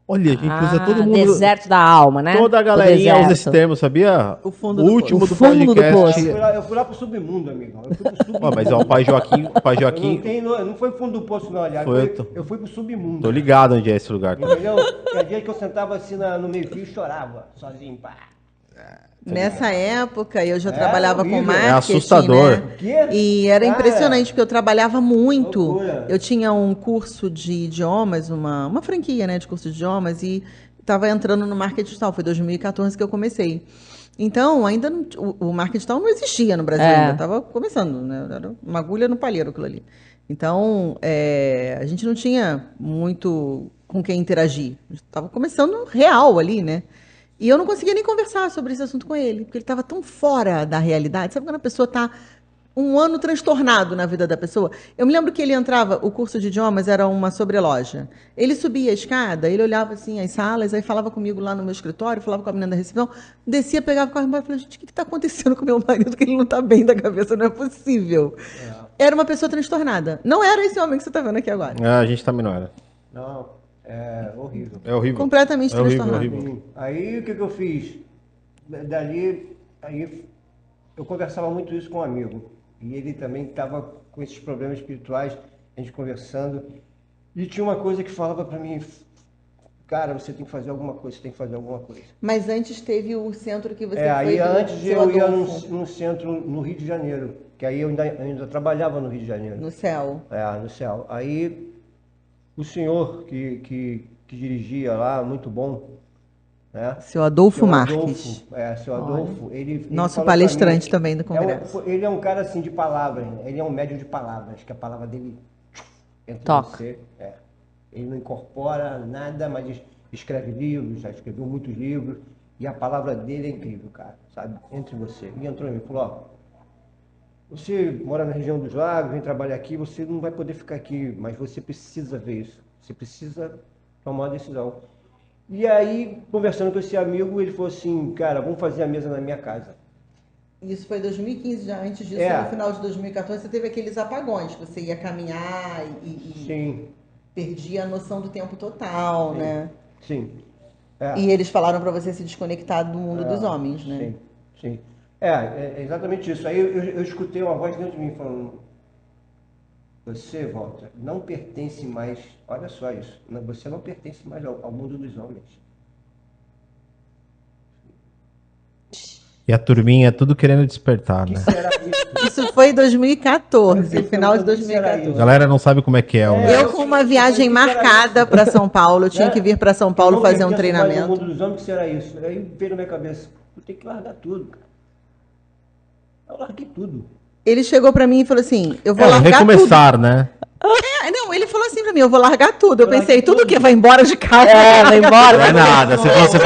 Olha, a gente usa todo mundo... Deserto da alma, né? Toda a galerinha usa esse termo, sabia? O fundo do último poço. do fundo do podcast. poço. Eu fui lá pro submundo, amigão. Eu fui pro submundo. Mas ó, o pai Joaquim... Não foi fundo do poço, não, aliás. Eu fui pro submundo. Tô ligado onde é esse lugar. Entendeu? Tinha dia que eu sentava assim no meio-fio e chorava, sozinho, pá. Nessa época, eu já trabalhava com horrível. marketing, É assustador. né? O quê? E era Cara, impressionante, porque eu trabalhava muito. loucura. Eu tinha um curso de idiomas, uma franquia, né, de curso de idiomas, e estava entrando no marketing digital. Foi 2014 que eu comecei. Então, ainda não, o marketing digital não existia no Brasil, ainda estava começando, né? Era uma agulha no palheiro aquilo ali. Então, a gente não tinha muito com quem interagir. Estava começando real ali, né? E eu não conseguia nem conversar sobre esse assunto com ele, porque ele estava tão fora da realidade. Sabe quando a pessoa está um ano transtornado na vida da pessoa? Eu me lembro que ele entrava, o curso de idiomas era uma sobreloja. Ele subia a escada, ele olhava assim as salas, aí falava comigo lá no meu escritório, falava com a menina da recepção, descia, pegava o carro embora e falava, gente, o que está acontecendo com meu marido? Que ele não está bem da cabeça, não é possível. Era uma pessoa transtornada. Não era esse homem que você está vendo aqui agora. A gente também não era. Não, é horrível. É horrível. Completamente É horrível, transtornado. horrível. Aí o que eu fiz? Dali, aí eu conversava muito isso com um amigo. E ele também estava com esses problemas espirituais, a gente conversando. E tinha uma coisa que falava para mim, cara, você tem que fazer alguma coisa, você tem que fazer alguma coisa. Mas antes teve o centro que você foi. Aí antes seu eu ia Adolfo, num centro no Rio de Janeiro, que aí eu ainda trabalhava no Rio de Janeiro. no céu. No céu. Aí o senhor que dirigia lá, muito bom, né? Seu Adolfo Seu Marques. Seu Adolfo, ele Nosso falou palestrante pra mim, também do congresso. ele é um cara assim de palavras, né? Ele é um médium de palavras, que a palavra dele entra em Toca. você. Ele não incorpora nada, mas escreve livros, já escreveu muitos livros, e a palavra dele é incrível, cara, sabe? Entre você. E entrou em mim e falou, ó, você mora na região dos lagos, vem trabalhar aqui, você não vai poder ficar aqui, mas você precisa ver isso. Você precisa tomar uma decisão. E aí, conversando com esse amigo, ele falou assim, cara, vamos fazer a mesa na minha casa. Isso foi 2015, já antes disso, no final de 2014, você teve aqueles apagões, que você ia caminhar e Sim. perdia a noção do tempo total, né? Sim. E eles falaram para você se desconectar do mundo dos homens, né? Sim. É exatamente isso. Aí eu escutei uma voz dentro de mim falando, você, Walter, não pertence mais, olha só isso, você não pertence mais ao mundo dos homens. E a turminha tudo querendo despertar, né? Será isso? Isso foi em 2014, final de 2014. A galera não sabe como é que é. Eu com uma viagem marcada para São Paulo, eu tinha que vir para São Paulo fazer um No treinamento. mundo dos homens, que será isso? Aí veio na minha cabeça, eu tenho que largar tudo, cara. Eu larguei tudo. Ele chegou para mim e falou assim, eu vou largar recomeçar, né? Não, ele falou assim pra mim, eu vou largar tudo. Eu pensei, tudo que vai embora de casa. Vai embora. Não é nada. Você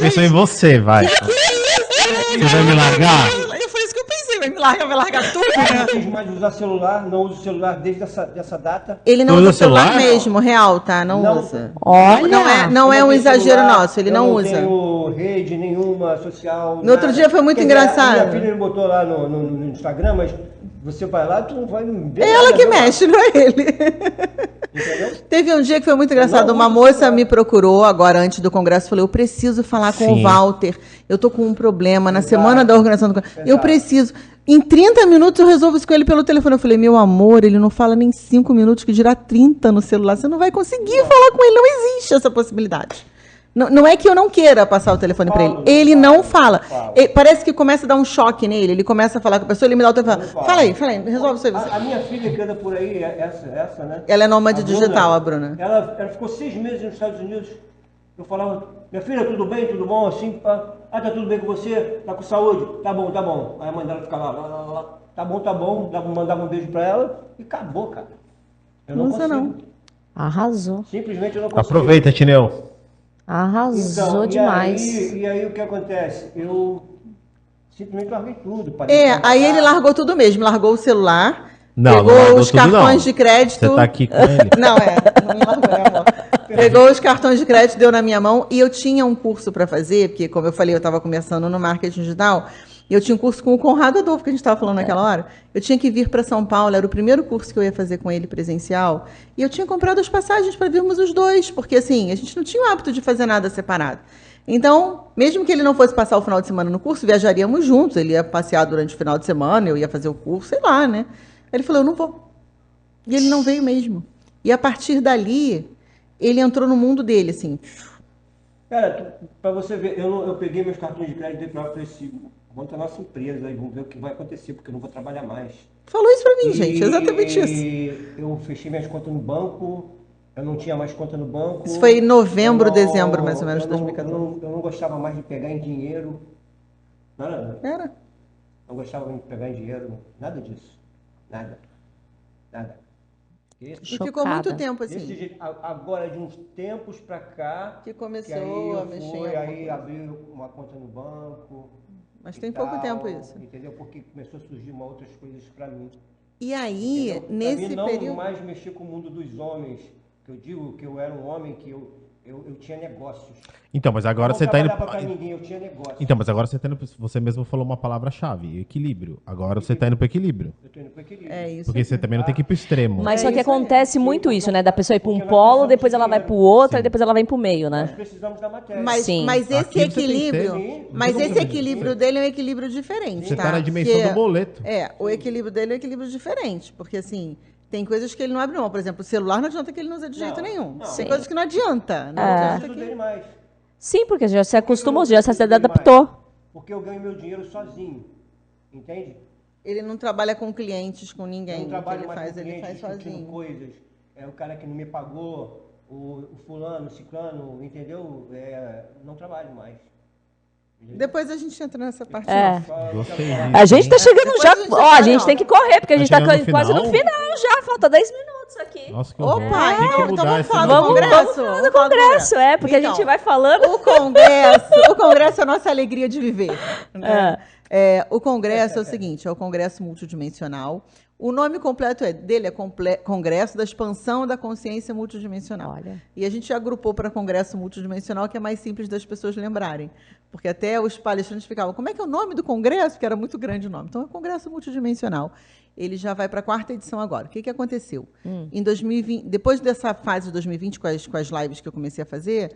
pensou em você, vai. Você vai me largar? Foi isso que eu pensei, vai me largar, vai largar tudo, né? Não quis mais usar celular, não uso celular desde essa data. Ele não Não usa usa celular celular? mesmo, real, tá? Não Não. usa. Olha! Não é Eu um tenho exagero celular, nosso, ele eu não não usa. tenho rede nenhuma social. No outro dia foi muito engraçado. A minha filha me botou lá no Instagram, mas você vai lá, tu não vai ver É ela nada, que viu? mexe, não é ele. Entendeu? Teve um dia que foi muito engraçado. Não Uma uso moça celular. me procurou agora antes do congresso, falou: eu preciso falar com o Sim. Walter. Eu tô com um problema na Exato. semana da organização do congresso. Eu Exato. preciso. Em 30 minutos eu resolvo isso com ele pelo telefone. Eu falei: meu amor, ele não fala nem 5 minutos, que dirá 30 no celular. Você não vai conseguir falar com ele. Não existe essa possibilidade. Não é que eu não queira passar o telefone para ele. Fala, Ele não fala, fala. fala. Parece que começa a dar um choque nele. Ele começa a falar com a pessoa, ele me dá o telefone. Não fala. Fala aí, resolve isso aí. Você. A minha filha que anda por aí, essa, né? Ela é nômade A digital, a Bruna. Ela ficou 6 meses nos Estados Unidos. Eu falava, minha filha, tudo bem, tudo bom? Assim, pá. Ah, tá tudo bem com você? Tá com saúde? Tá bom, tá bom. Aí a mãe dela fica lá. Tá bom. Mandava um beijo pra ela e acabou, cara. Eu não Não usa, consigo. não. Arrasou. Simplesmente eu não consigo. Aproveita, Tineu. Arrasou Então, demais. E aí o que acontece? Eu simplesmente larguei tudo. Aí ele largou tudo mesmo, largou o celular, Não, pegou não largou os tudo, cartões não. de crédito. Você tá aqui com ele. Não me largou, né, amor? Pegou os cartões de crédito, deu na minha mão, e eu tinha um curso para fazer, porque, como eu falei, eu estava começando no marketing digital, e eu tinha um curso com o Conrado Adolfo, que a gente estava falando naquela hora. Eu tinha que vir para São Paulo, era o primeiro curso que eu ia fazer com ele presencial, e eu tinha comprado as passagens para virmos os dois, porque assim, a gente não tinha o hábito de fazer nada separado. Então, mesmo que ele não fosse passar o final de semana no curso, viajaríamos juntos, ele ia passear durante o final de semana, eu ia fazer o curso, sei lá, né? Ele falou, eu não vou. E ele não veio mesmo. E a partir dali, ele entrou no mundo dele, assim. Cara, pra você ver, eu peguei meus cartões de crédito e falei assim, monta a nossa empresa e vamos ver o que vai acontecer, porque eu não vou trabalhar mais. Falou isso pra mim, gente, exatamente isso. E eu fechei minhas contas no banco, eu não tinha mais conta no banco. Isso foi em novembro, Eu não- dezembro, mais ou menos, de eu não- 2014. Eu não gostava mais de pegar em dinheiro. Nada. Era. Não gostava de pegar em dinheiro, nada disso. Nada. E Esse, ficou Chocada. muito tempo desse assim. jeito, agora de uns tempos pra cá, Que que começou aí a eu mexer em fui, alguma aí coisa. abri uma conta no banco. Mas e tem pouco tal, tempo isso. Entendeu? Porque começou a surgir outras coisas pra mim. E aí, Entendeu? Pra nesse mim não período. mais mexer com o mundo dos homens, que eu digo que eu era um homem que eu tinha negócios. Então, mas agora Eu você não tá indo. trabalhava pra ninguém, eu tinha negócio. Então, mas agora você tá indo. Você mesmo falou uma palavra-chave, equilíbrio. Agora você tá indo pro equilíbrio. Eu tô indo pro equilíbrio. É isso. Porque você também não tem que ir pro extremo. Mas É só que isso aí. acontece muito isso, né? Da pessoa ir pra um Porque nós polo, precisamos depois de ela vai dinheiro. pro outro, Sim. e depois ela vem pro meio, Nós né? precisamos da matéria. Mas Sim. esse Aqui você tem que ter. equilíbrio. Sim. Mas Não esse tem equilíbrio dele é um equilíbrio diferente. Você tá na dimensão Porque- do boleto. O equilíbrio dele é um equilíbrio diferente. Porque assim. Tem coisas que ele não abre mão. Por exemplo, o celular não adianta que ele não use de jeito Não, nenhum. não. Tem Sim. coisas que não adianta. Não Eu adianta preciso que... dele mais. Sim, porque já se acostumou, Por que eu já não se preciso dele adaptou. mais? Porque eu ganho meu dinheiro sozinho. Entende? Ele não trabalha com clientes, com Eu ninguém. não O que trabalho ele mais faz, com ele clientes faz discutindo sozinho. coisas. É o cara que não me pagou, o fulano, o ciclano, entendeu? Não trabalho mais. Entendeu? Depois a gente entra nessa parte. É. Só- Gostei só- disso. A gente tá chegando Depois já. a gente Ó, vai, a gente ó. tem que correr, porque a Tá gente tá chegando no quase no final? final já. Falta 10 minutos aqui. Nossa, que horror. Opa, Tem que então mudar vamos esse falar do Vamos Congresso? falar do Vamos falar do Congresso, é, porque a Então, gente vai falando. O Congresso é a nossa alegria de viver. Né? O Congresso é o seguinte, é o Congresso Multidimensional. O nome completo dele é Congresso da Expansão da Consciência Multidimensional. Olha. E a gente agrupou para Congresso Multidimensional, que é mais simples das pessoas lembrarem. Porque até os palestrantes ficavam, como é que é o nome do Congresso? Porque era muito grande o nome. Então, é Congresso Multidimensional. Ele já vai para a 4ª edição agora. O que aconteceu? Em 2020, depois dessa fase de 2020, com as lives que eu comecei a fazer,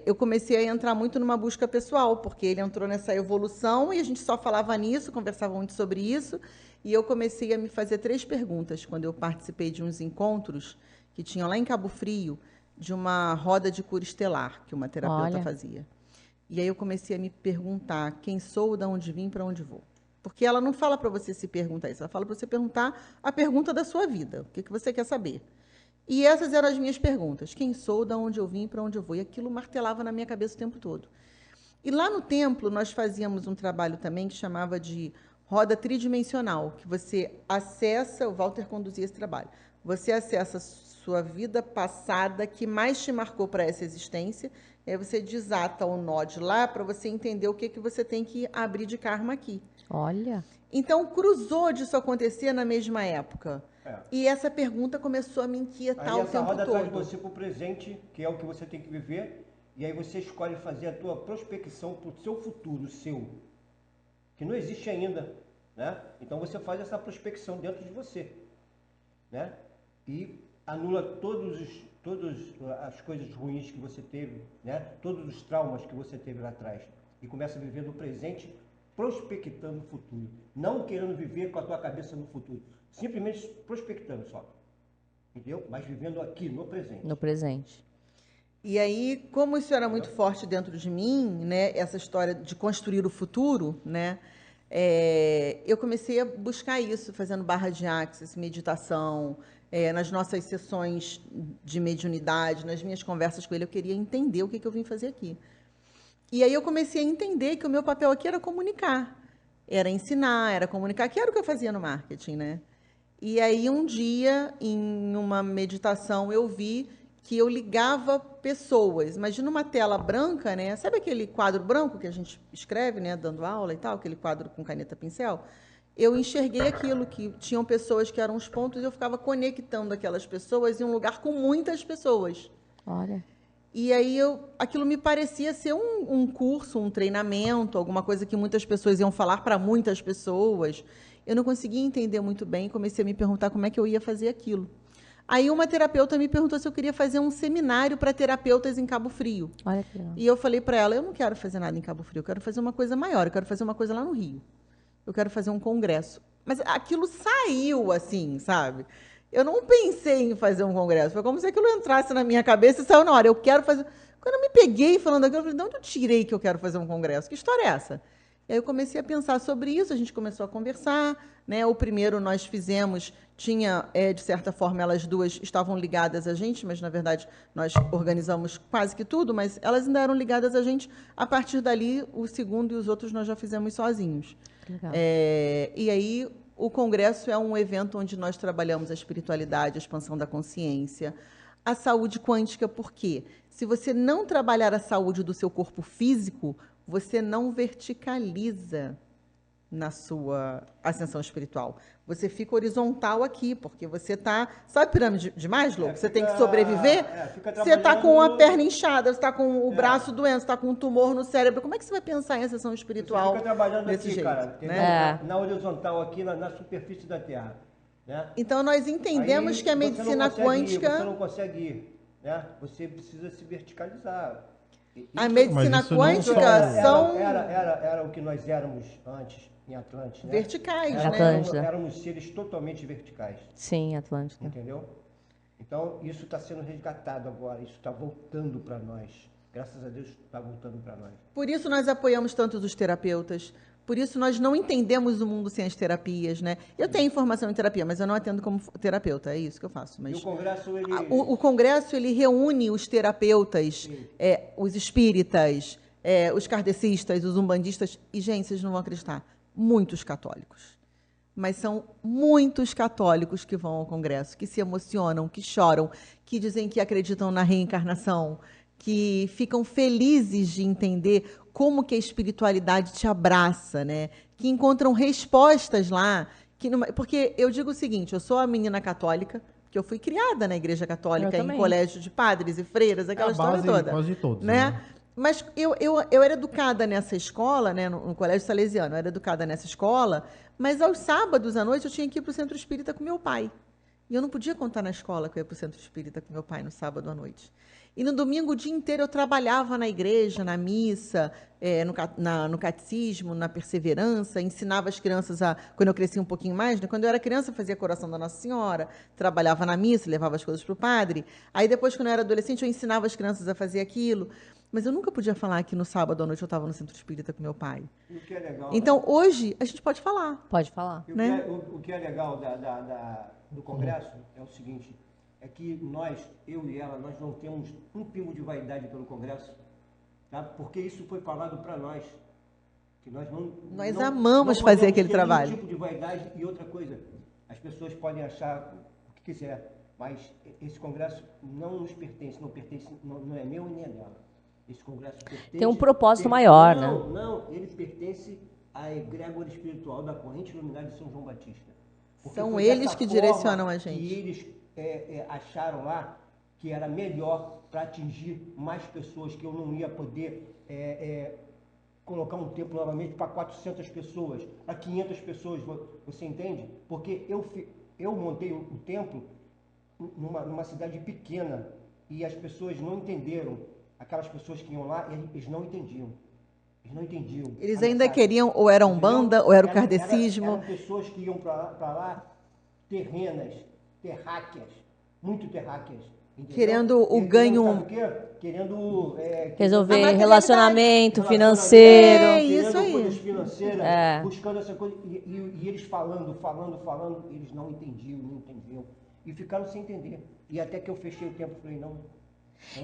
eu comecei a entrar muito numa busca pessoal, porque ele entrou nessa evolução e a gente só falava nisso, conversava muito sobre isso, e eu comecei a me fazer 3 perguntas quando eu participei de uns encontros que tinham lá em Cabo Frio, de uma roda de cura estelar que uma terapeuta Olha. fazia. E aí eu comecei a me perguntar quem sou, de onde vim, para onde vou. Porque ela não fala para você se perguntar isso, ela fala para você perguntar a pergunta da sua vida, o que você quer saber. E essas eram as minhas perguntas. Quem sou, de onde eu vim, para onde eu vou? E aquilo martelava na minha cabeça o tempo todo. E lá no templo, nós fazíamos um trabalho também que chamava de roda tridimensional, que você acessa, o Walter conduzia esse trabalho, você acessa a sua vida passada que mais te marcou para essa existência, E aí você desata o nó de lá para você entender o que você tem que abrir de karma aqui. Olha. Então, cruzou disso acontecer na mesma época. E essa pergunta começou a me inquietar Aí o essa tempo roda traz todo. você para o presente, que é o que você tem que viver, e aí você escolhe fazer a tua prospecção para o seu futuro, seu, que não existe ainda, né? Então você faz essa prospecção dentro de você, né? E anula todas as coisas ruins que você teve, né? Todos os traumas que você teve lá atrás, e começa a viver no presente, prospectando o futuro, não querendo viver com a tua cabeça no futuro, simplesmente prospectando só, entendeu? Mas vivendo aqui no presente. No presente. E aí, como isso era muito forte dentro de mim, né, essa história de construir o futuro, né, eu comecei a buscar isso, fazendo barra de axis, meditação, nas nossas sessões de mediunidade, nas minhas conversas com ele, eu queria entender o que eu vim fazer aqui. E aí eu comecei a entender que o meu papel aqui era comunicar, era ensinar, era comunicar, que era o que eu fazia no marketing, né? E aí um dia, em uma meditação, eu vi que eu ligava pessoas. Imagina uma tela branca, né? Sabe aquele quadro branco que a gente escreve, né, dando aula e tal, aquele quadro com caneta pincel? Eu enxerguei aquilo, que tinham pessoas que eram os pontos, e eu ficava conectando aquelas pessoas em um lugar com muitas pessoas. Olha. E aí aquilo me parecia ser um curso, um treinamento, alguma coisa que muitas pessoas iam falar para muitas pessoas. Eu não conseguia entender muito bem, comecei a me perguntar como é que eu ia fazer aquilo. Aí uma terapeuta me perguntou se eu queria fazer um seminário para terapeutas em Cabo Frio. Olha que legal. E eu falei para ela, eu não quero fazer nada em Cabo Frio, eu quero fazer uma coisa maior, eu quero fazer uma coisa lá no Rio. Eu quero fazer um congresso. Mas aquilo saiu assim, sabe? Eu não pensei em fazer um congresso. Foi como se aquilo entrasse na minha cabeça e saiu na hora. Eu quero fazer... Quando eu me peguei falando aquilo, eu falei, de onde eu tirei que eu quero fazer um congresso? Que história é essa? E aí eu comecei a pensar sobre isso, a gente começou a conversar, né? O primeiro nós fizemos, tinha, de certa forma, elas duas estavam ligadas a gente, mas, na verdade, nós organizamos quase que tudo, mas elas ainda eram ligadas a gente. A partir dali, o segundo e os outros nós já fizemos sozinhos. Legal. E aí, o Congresso é um evento onde nós trabalhamos a espiritualidade, a expansão da consciência, a saúde quântica, porque se você não trabalhar a saúde do seu corpo físico, você não verticaliza na sua ascensão espiritual. Você fica horizontal aqui, porque você está... Sabe a pirâmide de Maslow? Você tem que sobreviver? Você está com a perna inchada, você está com o braço doendo, você está com um tumor no cérebro. Como é que você vai pensar em ascensão espiritual? Você fica trabalhando desse aqui, jeito, cara, né? na horizontal, aqui na superfície da Terra. Né? Então, nós entendemos Aí que a medicina quântica... Você não consegue ir, né? Você precisa se verticalizar. A medicina isso não quântica são... Era o que nós éramos antes em Atlântida, né? verticais, né? Atlântida. Éramos seres totalmente verticais, Sim, Atlântida. entendeu? Então, isso está sendo resgatado agora, isso está voltando para nós. Graças a Deus, está voltando para nós. Por isso nós apoiamos tanto os terapeutas, por isso nós não entendemos o mundo sem as terapias, né? Eu tenho formação em terapia, mas eu não atendo como terapeuta, é isso que eu faço. Mas E o Congresso, ele... o Congresso, ele reúne os terapeutas, os espíritas, os kardecistas, os umbandistas, e, gente, vocês não vão acreditar, muitos católicos. Mas são muitos católicos que vão ao Congresso, que se emocionam, que choram, que dizem que acreditam na reencarnação, que ficam felizes de entender como que a espiritualidade te abraça, né? Que encontram respostas lá. Porque eu digo o seguinte, eu sou a menina católica, porque eu fui criada na Igreja Católica, em colégio de padres e freiras, aquela história toda. Quase de todos, né? Mas eu era educada nessa escola, né, no Colégio Salesiano, eu era educada nessa escola, mas aos sábados à noite eu tinha que ir para o Centro Espírita com meu pai. E eu não podia contar na escola que eu ia para o Centro Espírita com meu pai no sábado à noite. E no domingo o dia inteiro eu trabalhava na igreja, na missa, no catecismo, na perseverança, ensinava as crianças quando eu crescia um pouquinho mais, né? Quando eu era criança eu fazia coração da Nossa Senhora, trabalhava na missa, levava as coisas para o padre. Aí depois, quando eu era adolescente, eu ensinava as crianças a fazer aquilo. Mas eu nunca podia falar que no sábado à noite eu estava no Centro Espírita com meu pai. O que é legal, então, né? hoje, a gente pode falar. Pode falar. Né? O que é legal do Congresso é o seguinte, é que nós, eu e ela, nós não temos um pingo de vaidade pelo Congresso, tá? Porque isso foi falado para nós, que nós amamos fazer aquele trabalho. Nenhum tipo de vaidade. E outra coisa, as pessoas podem achar o que quiser, mas esse Congresso não nos pertence, não é meu e nem é dela. Esse congresso pertence... Tem um propósito maior, né? Não, ele pertence à egrégora espiritual da corrente luminar de São João Batista. Porque São foi eles dessa que forma direcionam a gente. que eles acharam lá que era melhor para atingir mais pessoas, que eu não ia poder colocar um templo novamente para 400 pessoas, para 500 pessoas, você entende? Porque eu montei o templo numa cidade pequena e as pessoas não entenderam. Aquelas pessoas que iam lá, eles não entendiam. Eles não entendiam. Eles ainda queriam, ou era Umbanda, ou era o kardecismo. Eram pessoas que iam para lá terrenas, terráqueas, muito terráqueas. Entendeu? Querendo o ganho... Sabe o quê? Querendo... Resolver relacionamento financeiro. Isso aí. Coisas financeiras, buscando essa coisa. E eles falando, eles não entendiam. E ficaram sem entender. E até que eu fechei o tempo, falei, não.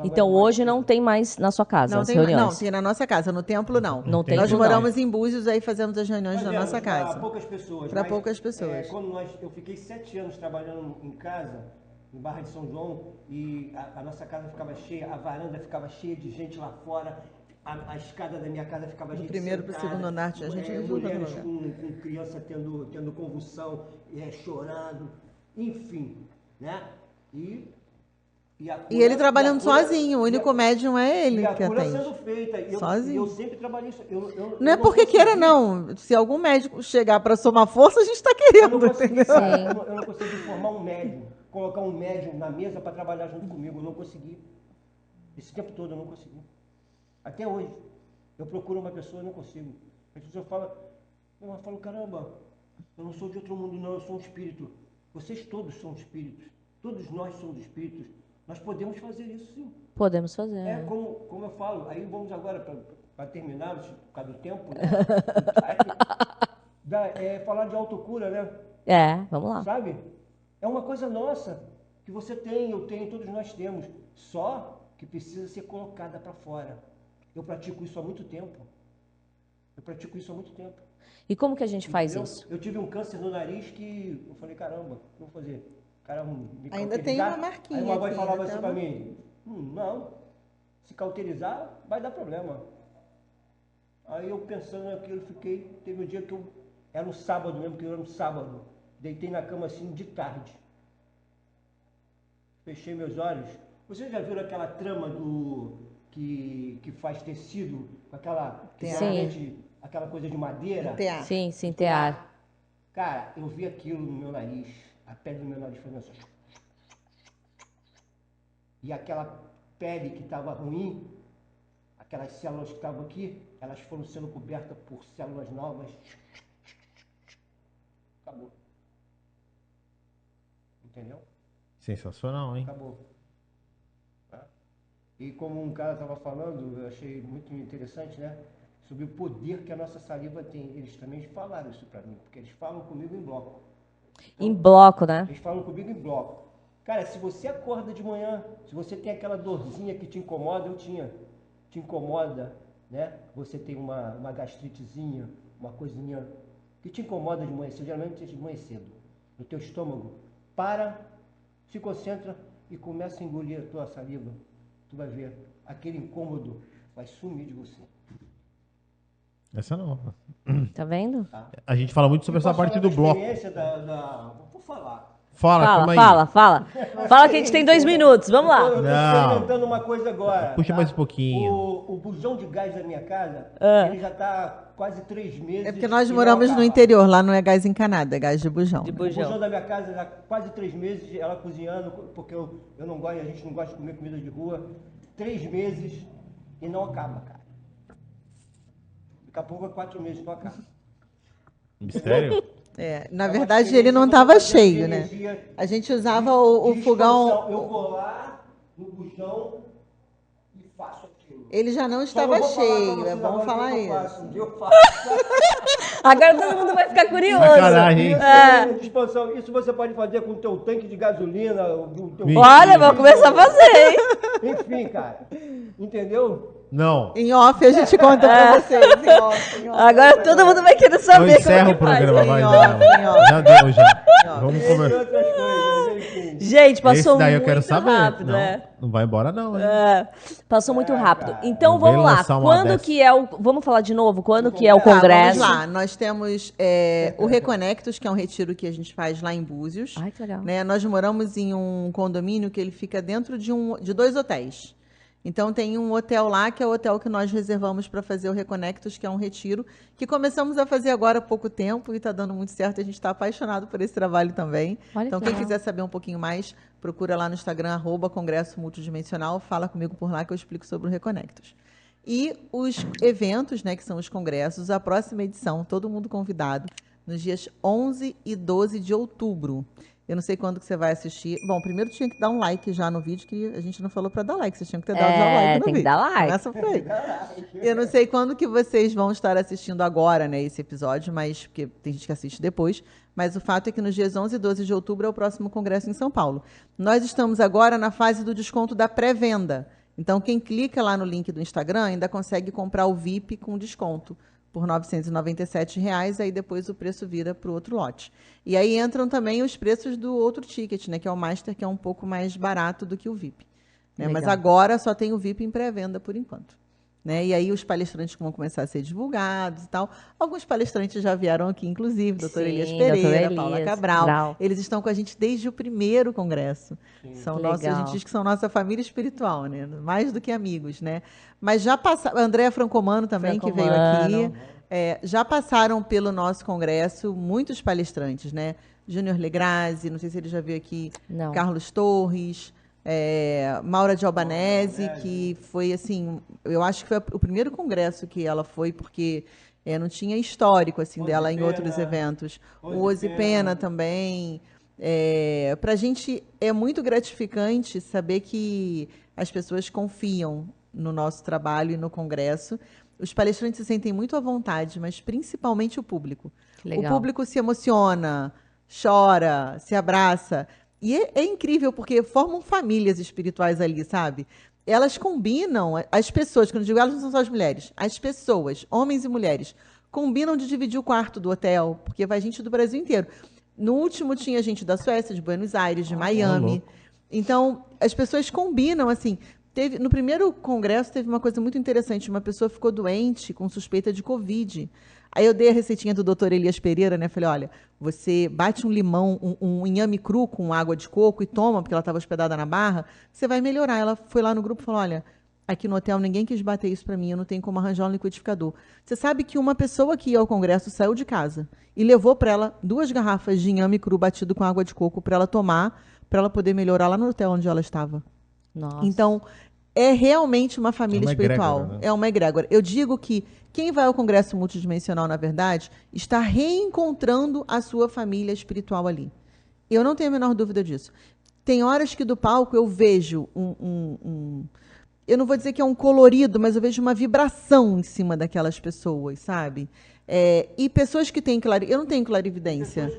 Então hoje não tem mais na sua casa Não as tem, reuniões? não, tem na nossa casa, no templo não. Não tem Nós não. moramos em Búzios, aí fazemos as reuniões na nossa casa. Para poucas pessoas. Para poucas pessoas. Quando eu fiquei 7 anos trabalhando em casa, em Barra de São João, e a nossa casa ficava cheia, a varanda ficava cheia de gente lá fora, a escada da minha casa ficava cheia de gente primeiro para o segundo andar, a gente não mulheres com criança tendo convulsão, chorando, enfim, né? E ele trabalhando sozinho, o único médium é ele que atende. atende. Sendo feita, Sozinho. Eu sempre trabalhei isso. Não é porque queira, não. Se algum médico chegar para somar força, a gente está querendo, entendeu? Eu não consegui formar um médium, colocar um médium na mesa para trabalhar junto comigo. Eu não consegui. Esse tempo todo eu não consegui. Até hoje. Eu procuro uma pessoa e não consigo. As pessoas falam, caramba, eu não sou de outro mundo, não, eu sou um espírito. Vocês todos são espíritos. Todos nós somos espíritos. Nós podemos fazer isso, sim. Podemos fazer. Como eu falo, aí vamos agora, para terminar, por causa do tempo, né? Falar de autocura, né? Vamos lá. Sabe? É uma coisa nossa, que você tem, eu tenho, todos nós temos, só que precisa ser colocada para fora. Eu pratico isso há muito tempo. E como que a gente faz isso? Eu tive um câncer no nariz que eu falei, caramba, o que eu vou fazer? Ainda tem uma marquinha. Aí uma voz aqui, falava assim para mim, não, se cauterizar vai dar problema. Aí eu pensando naquilo, teve um dia que era um sábado mesmo, que era um sábado, deitei na cama assim de tarde, fechei meus olhos. Vocês já viram aquela trama que faz tecido, com aquela coisa de madeira? Tear. Sim, tear. Cara, eu vi aquilo no meu nariz, a pele do meu nariz fazendo assim. E aquela pele que estava ruim, aquelas células que estavam aqui, elas foram sendo cobertas por células novas. Acabou. Entendeu? Sensacional, hein? Acabou. E como um cara estava falando, eu achei muito interessante, né? Sobre o poder que a nossa saliva tem. Eles também falaram isso para mim, porque eles falam comigo em bloco. Então, em bloco, né? Eles falam comigo em bloco. Cara, se você acorda de manhã, se você tem aquela dorzinha que te incomoda, te incomoda, né? Você tem uma gastritezinha, uma coisinha que te incomoda de manhã cedo, geralmente de manhã cedo, no teu estômago, se concentra e começa a engolir a tua saliva. Tu vai ver, aquele incômodo vai sumir de você. Essa não. Tá vendo? A gente fala muito sobre essa parte do bloco. Vou falar. Fala. Fala que a gente tem 2 minutos, vamos lá. Eu estou experimentando uma coisa agora. Puxa mais um pouquinho. O bujão de gás da minha casa, ele já está quase 3 meses. É porque nós moramos no interior, lá não é gás encanado, é gás de bujão. De O bujão. bujão da minha casa já quase 3 meses, ela cozinhando, porque eu não gosto, a gente não gosta de comer comida de rua. 3 meses e não acaba, cara. Daqui a pouco é 4 meses, não acaba. Mistério? Na verdade, ele não estava cheio, né? A gente usava o fogão... Eu vou lá no bujão e faço aquilo. Ele já não estava cheio, é bom falar isso. Um dia eu faço. Agora todo mundo vai ficar curioso. Sacanagem, hein? Expansão. Isso você pode fazer com o teu tanque de gasolina. Olha, vou começar a fazer, hein? Enfim, cara. Entendeu? Não. Em off a gente conta pra vocês. Em off. Agora todo mundo vai querer Eu saber como é encerro que o programa, faz. vai. Em off. Já deu, já. Vamos Entre começar. outras coisas. Gente, passou Esse daí eu muito quero saber. rápido, não, né? não vai embora não, hein? Passou muito rápido. Então Não vem vamos lá. lançar uma Quando dessa. que é o... Vamos falar de novo? Quando que é o Tá, congresso? vamos lá. Nós temos o Reconectos, que é um retiro que a gente faz lá em Búzios. Ai, que legal. Né? Nós moramos em um condomínio que ele fica dentro de 2 hotéis. Então tem um hotel lá, que é o hotel que nós reservamos para fazer o Reconectos, que é um retiro, que começamos a fazer agora há pouco tempo e está dando muito certo. A gente está apaixonado por esse trabalho também. Olha Então que quem legal. quiser saber um pouquinho mais, procura lá no Instagram, @Congresso Multidimensional, fala comigo por lá que eu explico sobre o Reconectos. E os eventos, né, que são os congressos, a próxima edição, todo mundo convidado, nos dias 11 e 12 de outubro. Eu não sei quando que você vai assistir. Bom, primeiro tinha que dar um like já no vídeo, que a gente não falou para dar like. Vocês tinham que ter dado já o like no tem que vídeo. dar like. Começa por aí. Eu não sei quando que vocês vão estar assistindo agora, né, esse episódio, mas porque tem gente que assiste depois. Mas o fato é que nos dias 11 e 12 de outubro é o próximo congresso em São Paulo. Nós estamos agora na fase do desconto da pré-venda. Então, quem clica lá no link do Instagram ainda consegue comprar o VIP com desconto por R$ 997, aí depois o preço vira para o outro lote. E aí entram também os preços do outro ticket, né, que é o Master, que é um pouco mais barato do que o VIP. Né? Mas Legal. agora só tem o VIP em pré-venda por enquanto. Né? E aí os palestrantes vão começar a ser divulgados e tal. Alguns palestrantes já vieram aqui, inclusive, doutor Sim, Elias doutor Pereira, Elias Paula Cabral. Cabral. Eles estão com a gente desde o primeiro congresso. São Que nossos, a legal. gente diz que são nossa família espiritual, né? Mais do que amigos, né? Mas já passaram, Andréa Francomano também, que veio Francomano. aqui. Já passaram pelo nosso congresso muitos palestrantes, né? Júnior Legrazi, não sei se ele já veio aqui, Não. Carlos Torres, Maura de Albanese, que foi assim, eu acho que foi o primeiro congresso que ela foi, porque não tinha histórico assim dela em outros eventos. O Ozzy Pena também. Para a gente é muito gratificante saber que as pessoas confiam no nosso trabalho e no congresso. Os palestrantes se sentem muito à vontade, mas principalmente o público. Que legal. O público se emociona, chora, se abraça. E é incrível, porque formam famílias espirituais ali, sabe? Elas combinam, as pessoas, quando eu digo elas, não são só as mulheres, as pessoas, homens e mulheres, combinam de dividir o quarto do hotel, porque vai gente do Brasil inteiro. No último tinha gente da Suécia, de Buenos Aires, de Miami. louco. Então, as pessoas combinam, assim. No primeiro congresso teve uma coisa muito interessante. Uma pessoa ficou doente com suspeita de Covid. Aí eu dei a receitinha do Dr. Elias Pereira, né? Falei, olha, você bate um limão, um inhame cru com água de coco e toma, porque ela estava hospedada na Barra, você vai melhorar. Ela foi lá no grupo e falou, olha, aqui no hotel ninguém quis bater isso para mim, eu não tenho como arranjar um liquidificador. Você sabe que uma pessoa que ia ao congresso saiu de casa e levou para ela 2 garrafas de inhame cru batido com água de coco para ela tomar, para ela poder melhorar lá no hotel onde ela estava. Nossa. Então, é realmente uma família É uma espiritual. egrégora, né? É uma egrégora. Eu digo que quem vai ao Congresso Multidimensional, na verdade, está reencontrando a sua família espiritual ali. Eu não tenho a menor dúvida disso. Tem horas que do palco eu vejo eu não vou dizer que é um colorido, mas eu vejo uma vibração em cima daquelas pessoas, sabe? E pessoas que têm clarividência... Eu não tenho clarividência.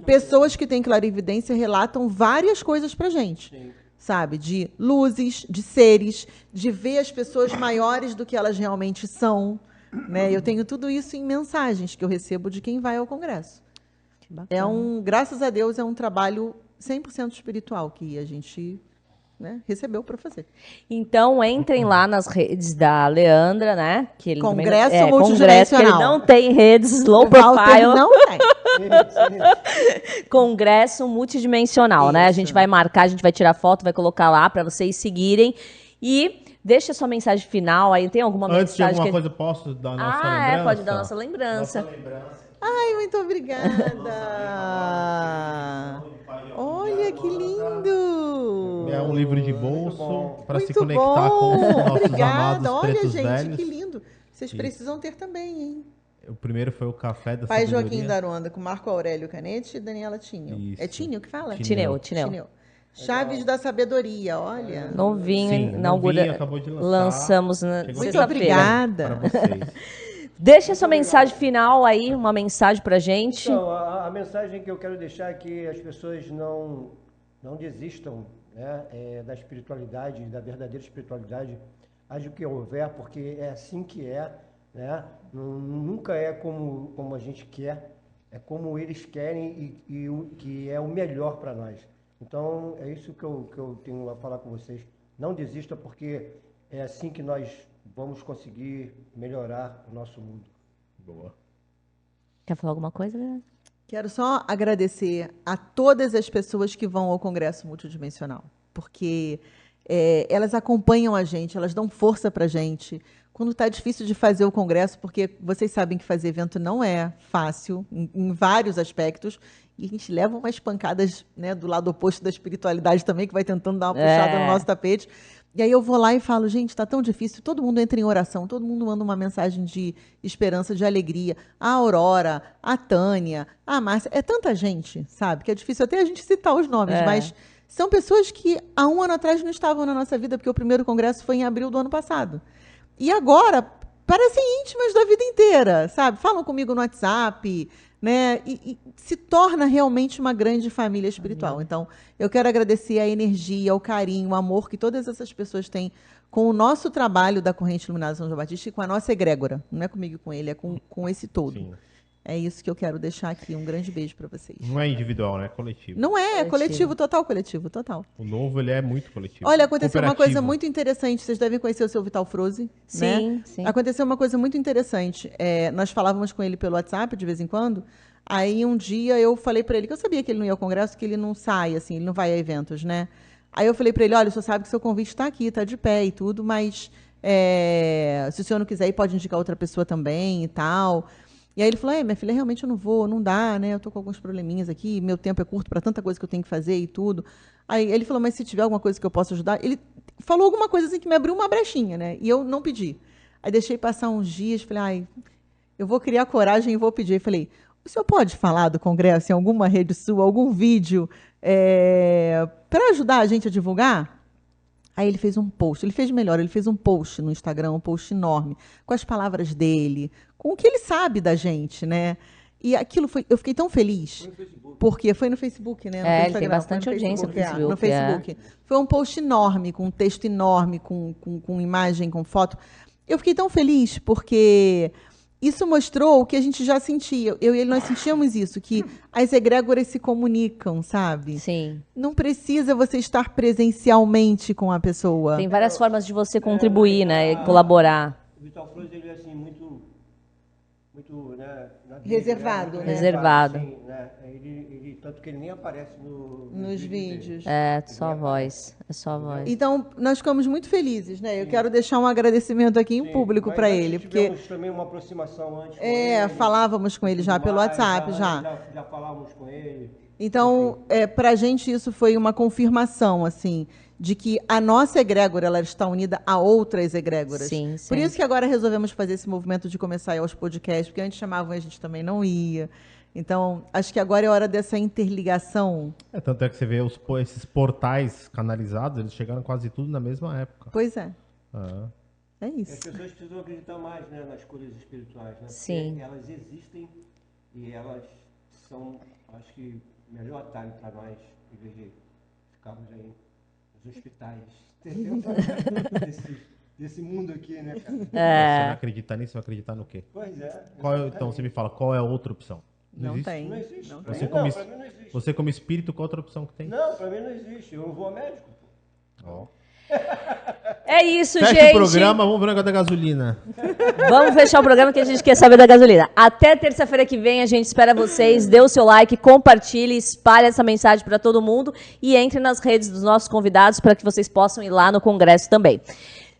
Pessoas que têm clarividência relatam várias coisas pra gente. Sim. Sabe? De luzes, de seres, de ver as pessoas maiores do que elas realmente são. Né? Eu tenho tudo isso em mensagens que eu recebo de quem vai ao congresso. Que bacana. Graças a Deus, é um trabalho 100% espiritual que a gente, né, recebeu para fazer. Então, entrem lá nas redes da Leandra, né? Que ele também Congresso Congresso, que Multidimensional. ele não tem redes low O Walter profile. não tem. Congresso Multidimensional, né? A gente vai marcar, a gente vai tirar foto, vai colocar lá para vocês seguirem. E deixa sua mensagem final aí. Tem alguma Antes de mensagem alguma coisa, posso dar nossa lembrança? pode dar nossa lembrança. Ai, muito obrigada. Olha que lindo. É um livro de bolso para se Muito conectar com os nossos Obrigada. amados Olha, pretos gente, velhos. que lindo. Vocês Isso. precisam ter também, hein? O primeiro foi o Café da Pai Sabedoria. Joaquim Daronda, com Marco Aurélio Canete e Daniela Tinho. Isso. É Tinho que fala? Tineu. Chaves da Sabedoria, olha. Novinho, Sim, inaugura. novinho, acabou de lançar. Lançamos na Chegou Muito sexta-feira. obrigada. Para vocês. Deixa sua mensagem final aí, uma mensagem pra gente. Então, a mensagem que eu quero deixar é que as pessoas não desistam, né, da espiritualidade, da verdadeira espiritualidade, haja o que houver, porque é assim que é, né? Nunca é como a gente quer, é como eles querem e o que é o melhor para nós. Então, é isso que eu tenho a falar com vocês. Não desista, porque é assim que nós vamos conseguir melhorar o nosso mundo. Boa. Quer falar alguma coisa, Leandro? Quero só agradecer a todas as pessoas que vão ao Congresso Multidimensional, porque elas acompanham a gente, elas dão força para a gente. Quando está difícil de fazer o Congresso, porque vocês sabem que fazer evento não é fácil, em vários aspectos, e a gente leva umas pancadas, né, do lado oposto da espiritualidade também, que vai tentando dar uma puxada no nosso tapete. E aí eu vou lá e falo, gente, está tão difícil, todo mundo entra em oração, todo mundo manda uma mensagem de esperança, de alegria. A Aurora, a Tânia, a Márcia, é tanta gente, sabe? Que é difícil até a gente citar os nomes, mas são pessoas que há um ano atrás não estavam na nossa vida, porque o primeiro congresso foi em abril do ano passado. E agora parecem íntimas da vida inteira, sabe? Falam comigo no WhatsApp, né? E se torna realmente uma grande família espiritual. Então, eu quero agradecer a energia, o carinho, o amor que todas essas pessoas têm com o nosso trabalho da Corrente Iluminada São João Batista e com a nossa egrégora. Não é comigo e com ele, é com esse todo. Sim. É isso que eu quero deixar aqui. Um grande beijo para vocês. Não é individual, né? É coletivo. Não é coletivo, total coletivo, total. O novo, ele é muito coletivo. Olha, aconteceu uma coisa Cooperativo. muito interessante. Vocês devem conhecer o seu Vital Froze, Sim, né? sim. Aconteceu uma coisa muito interessante. Nós falávamos com ele pelo WhatsApp de vez em quando. Aí um dia eu falei para ele que eu sabia que ele não ia ao congresso, que ele não sai, assim, ele não vai a eventos, né? Aí eu falei para ele, olha, o senhor sabe que seu convite está aqui, está de pé e tudo, mas se o senhor não quiser ir, pode indicar outra pessoa também e tal. E aí ele falou, minha filha, realmente eu não vou, não dá, né? Eu tô com alguns probleminhas aqui, meu tempo é curto para tanta coisa que eu tenho que fazer e tudo. Aí ele falou, mas se tiver alguma coisa que eu possa ajudar... Ele falou alguma coisa assim que me abriu uma brechinha, né? E eu não pedi. Aí deixei passar uns dias, falei, eu vou criar coragem e vou pedir. Falei, o senhor pode falar do congresso em alguma rede sua, algum vídeo, para ajudar a gente a divulgar? Aí ele fez um post, ele fez melhor, ele fez um post no Instagram, um post enorme, com as palavras dele, com o que ele sabe da gente, né? E aquilo eu fiquei tão feliz, porque foi no Facebook, né? No Ele tem bastante audiência no Facebook. No Facebook. Foi um post enorme, com um texto enorme, com imagem, com foto. Eu fiquei tão feliz, porque... Isso mostrou o que a gente já sentia. Eu e ele, nós sentíamos isso, que as egrégoras se comunicam, sabe? Sim. Não precisa você estar presencialmente com a pessoa. Tem várias formas de você contribuir, né? E colaborar. O Vital Flores, ele é assim, muito né, Reservado, né? Reservado. Assim, né? Tanto que ele nem aparece Nos vídeos. Só a voz. É só a voz. Então, nós ficamos muito felizes, né? Eu quero deixar um agradecimento aqui em público para ele, porque tivemos também uma aproximação antes com ele. Falávamos com ele já pelo WhatsApp, já falávamos com ele. Então, para a gente isso foi uma confirmação, assim, de que a nossa egrégora ela está unida a outras egrégoras. Sim, Por sim. isso que agora resolvemos fazer esse movimento de começar a ir aos podcasts, porque antes chamavam e a gente também não ia. Então, acho que agora é hora dessa interligação. Tanto é que você vê esses portais canalizados, eles chegaram quase tudo na mesma época. Pois é. É As isso. pessoas precisam acreditar mais, né, nas coisas espirituais, né? Sim. Porque elas existem e elas são, acho que, o melhor atalho para nós, em vez de ficarmos aí nos hospitais, entendeu? desse mundo aqui, né, cara? Você vai acreditar nisso, vai acreditar no quê? Pois é. Então, você me fala, qual é a outra opção? Não existe? tem. Não existe. Não Pra tem. mim não, pra mim não existe. Você como espírito, qual outra opção que tem? Não, pra mim não existe. Eu não vou a médico, pô. Ó. É isso, Fecha gente. o programa, vamos ver o negócio da gasolina. Vamos fechar o programa que a gente quer saber da gasolina. Até terça-feira que vem a gente espera vocês. Dê o seu like, compartilhe, espalhe essa mensagem para todo mundo e entre nas redes dos nossos convidados para que vocês possam ir lá no congresso também.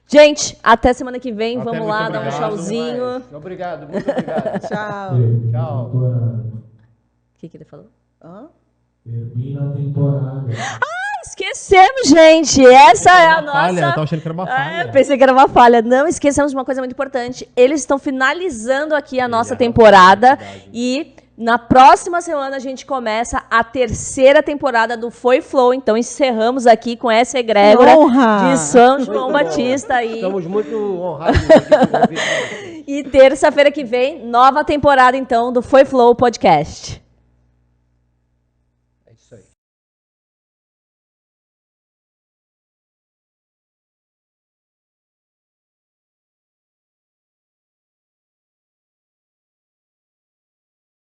Gente, até semana que vem. Até, Vamos muito lá, dar um obrigado. tchauzinho. Obrigado, muito obrigado. Tchau. Tchau. O que ele falou? Hã? Termina a temporada. Esquecemos, gente. Essa é a Falha, eu nossa... tava achando que era uma falha. Pensei que era uma falha. Não esquecemos de uma coisa muito importante. Eles estão finalizando aqui a nossa temporada e na próxima semana a gente começa a terceira temporada do Foi Flow. Então encerramos aqui com essa egrégora Honra! de São João Batista aí. Estamos muito honrados aqui com o convite. E terça-feira que vem, nova temporada então do Foi Flow Podcast.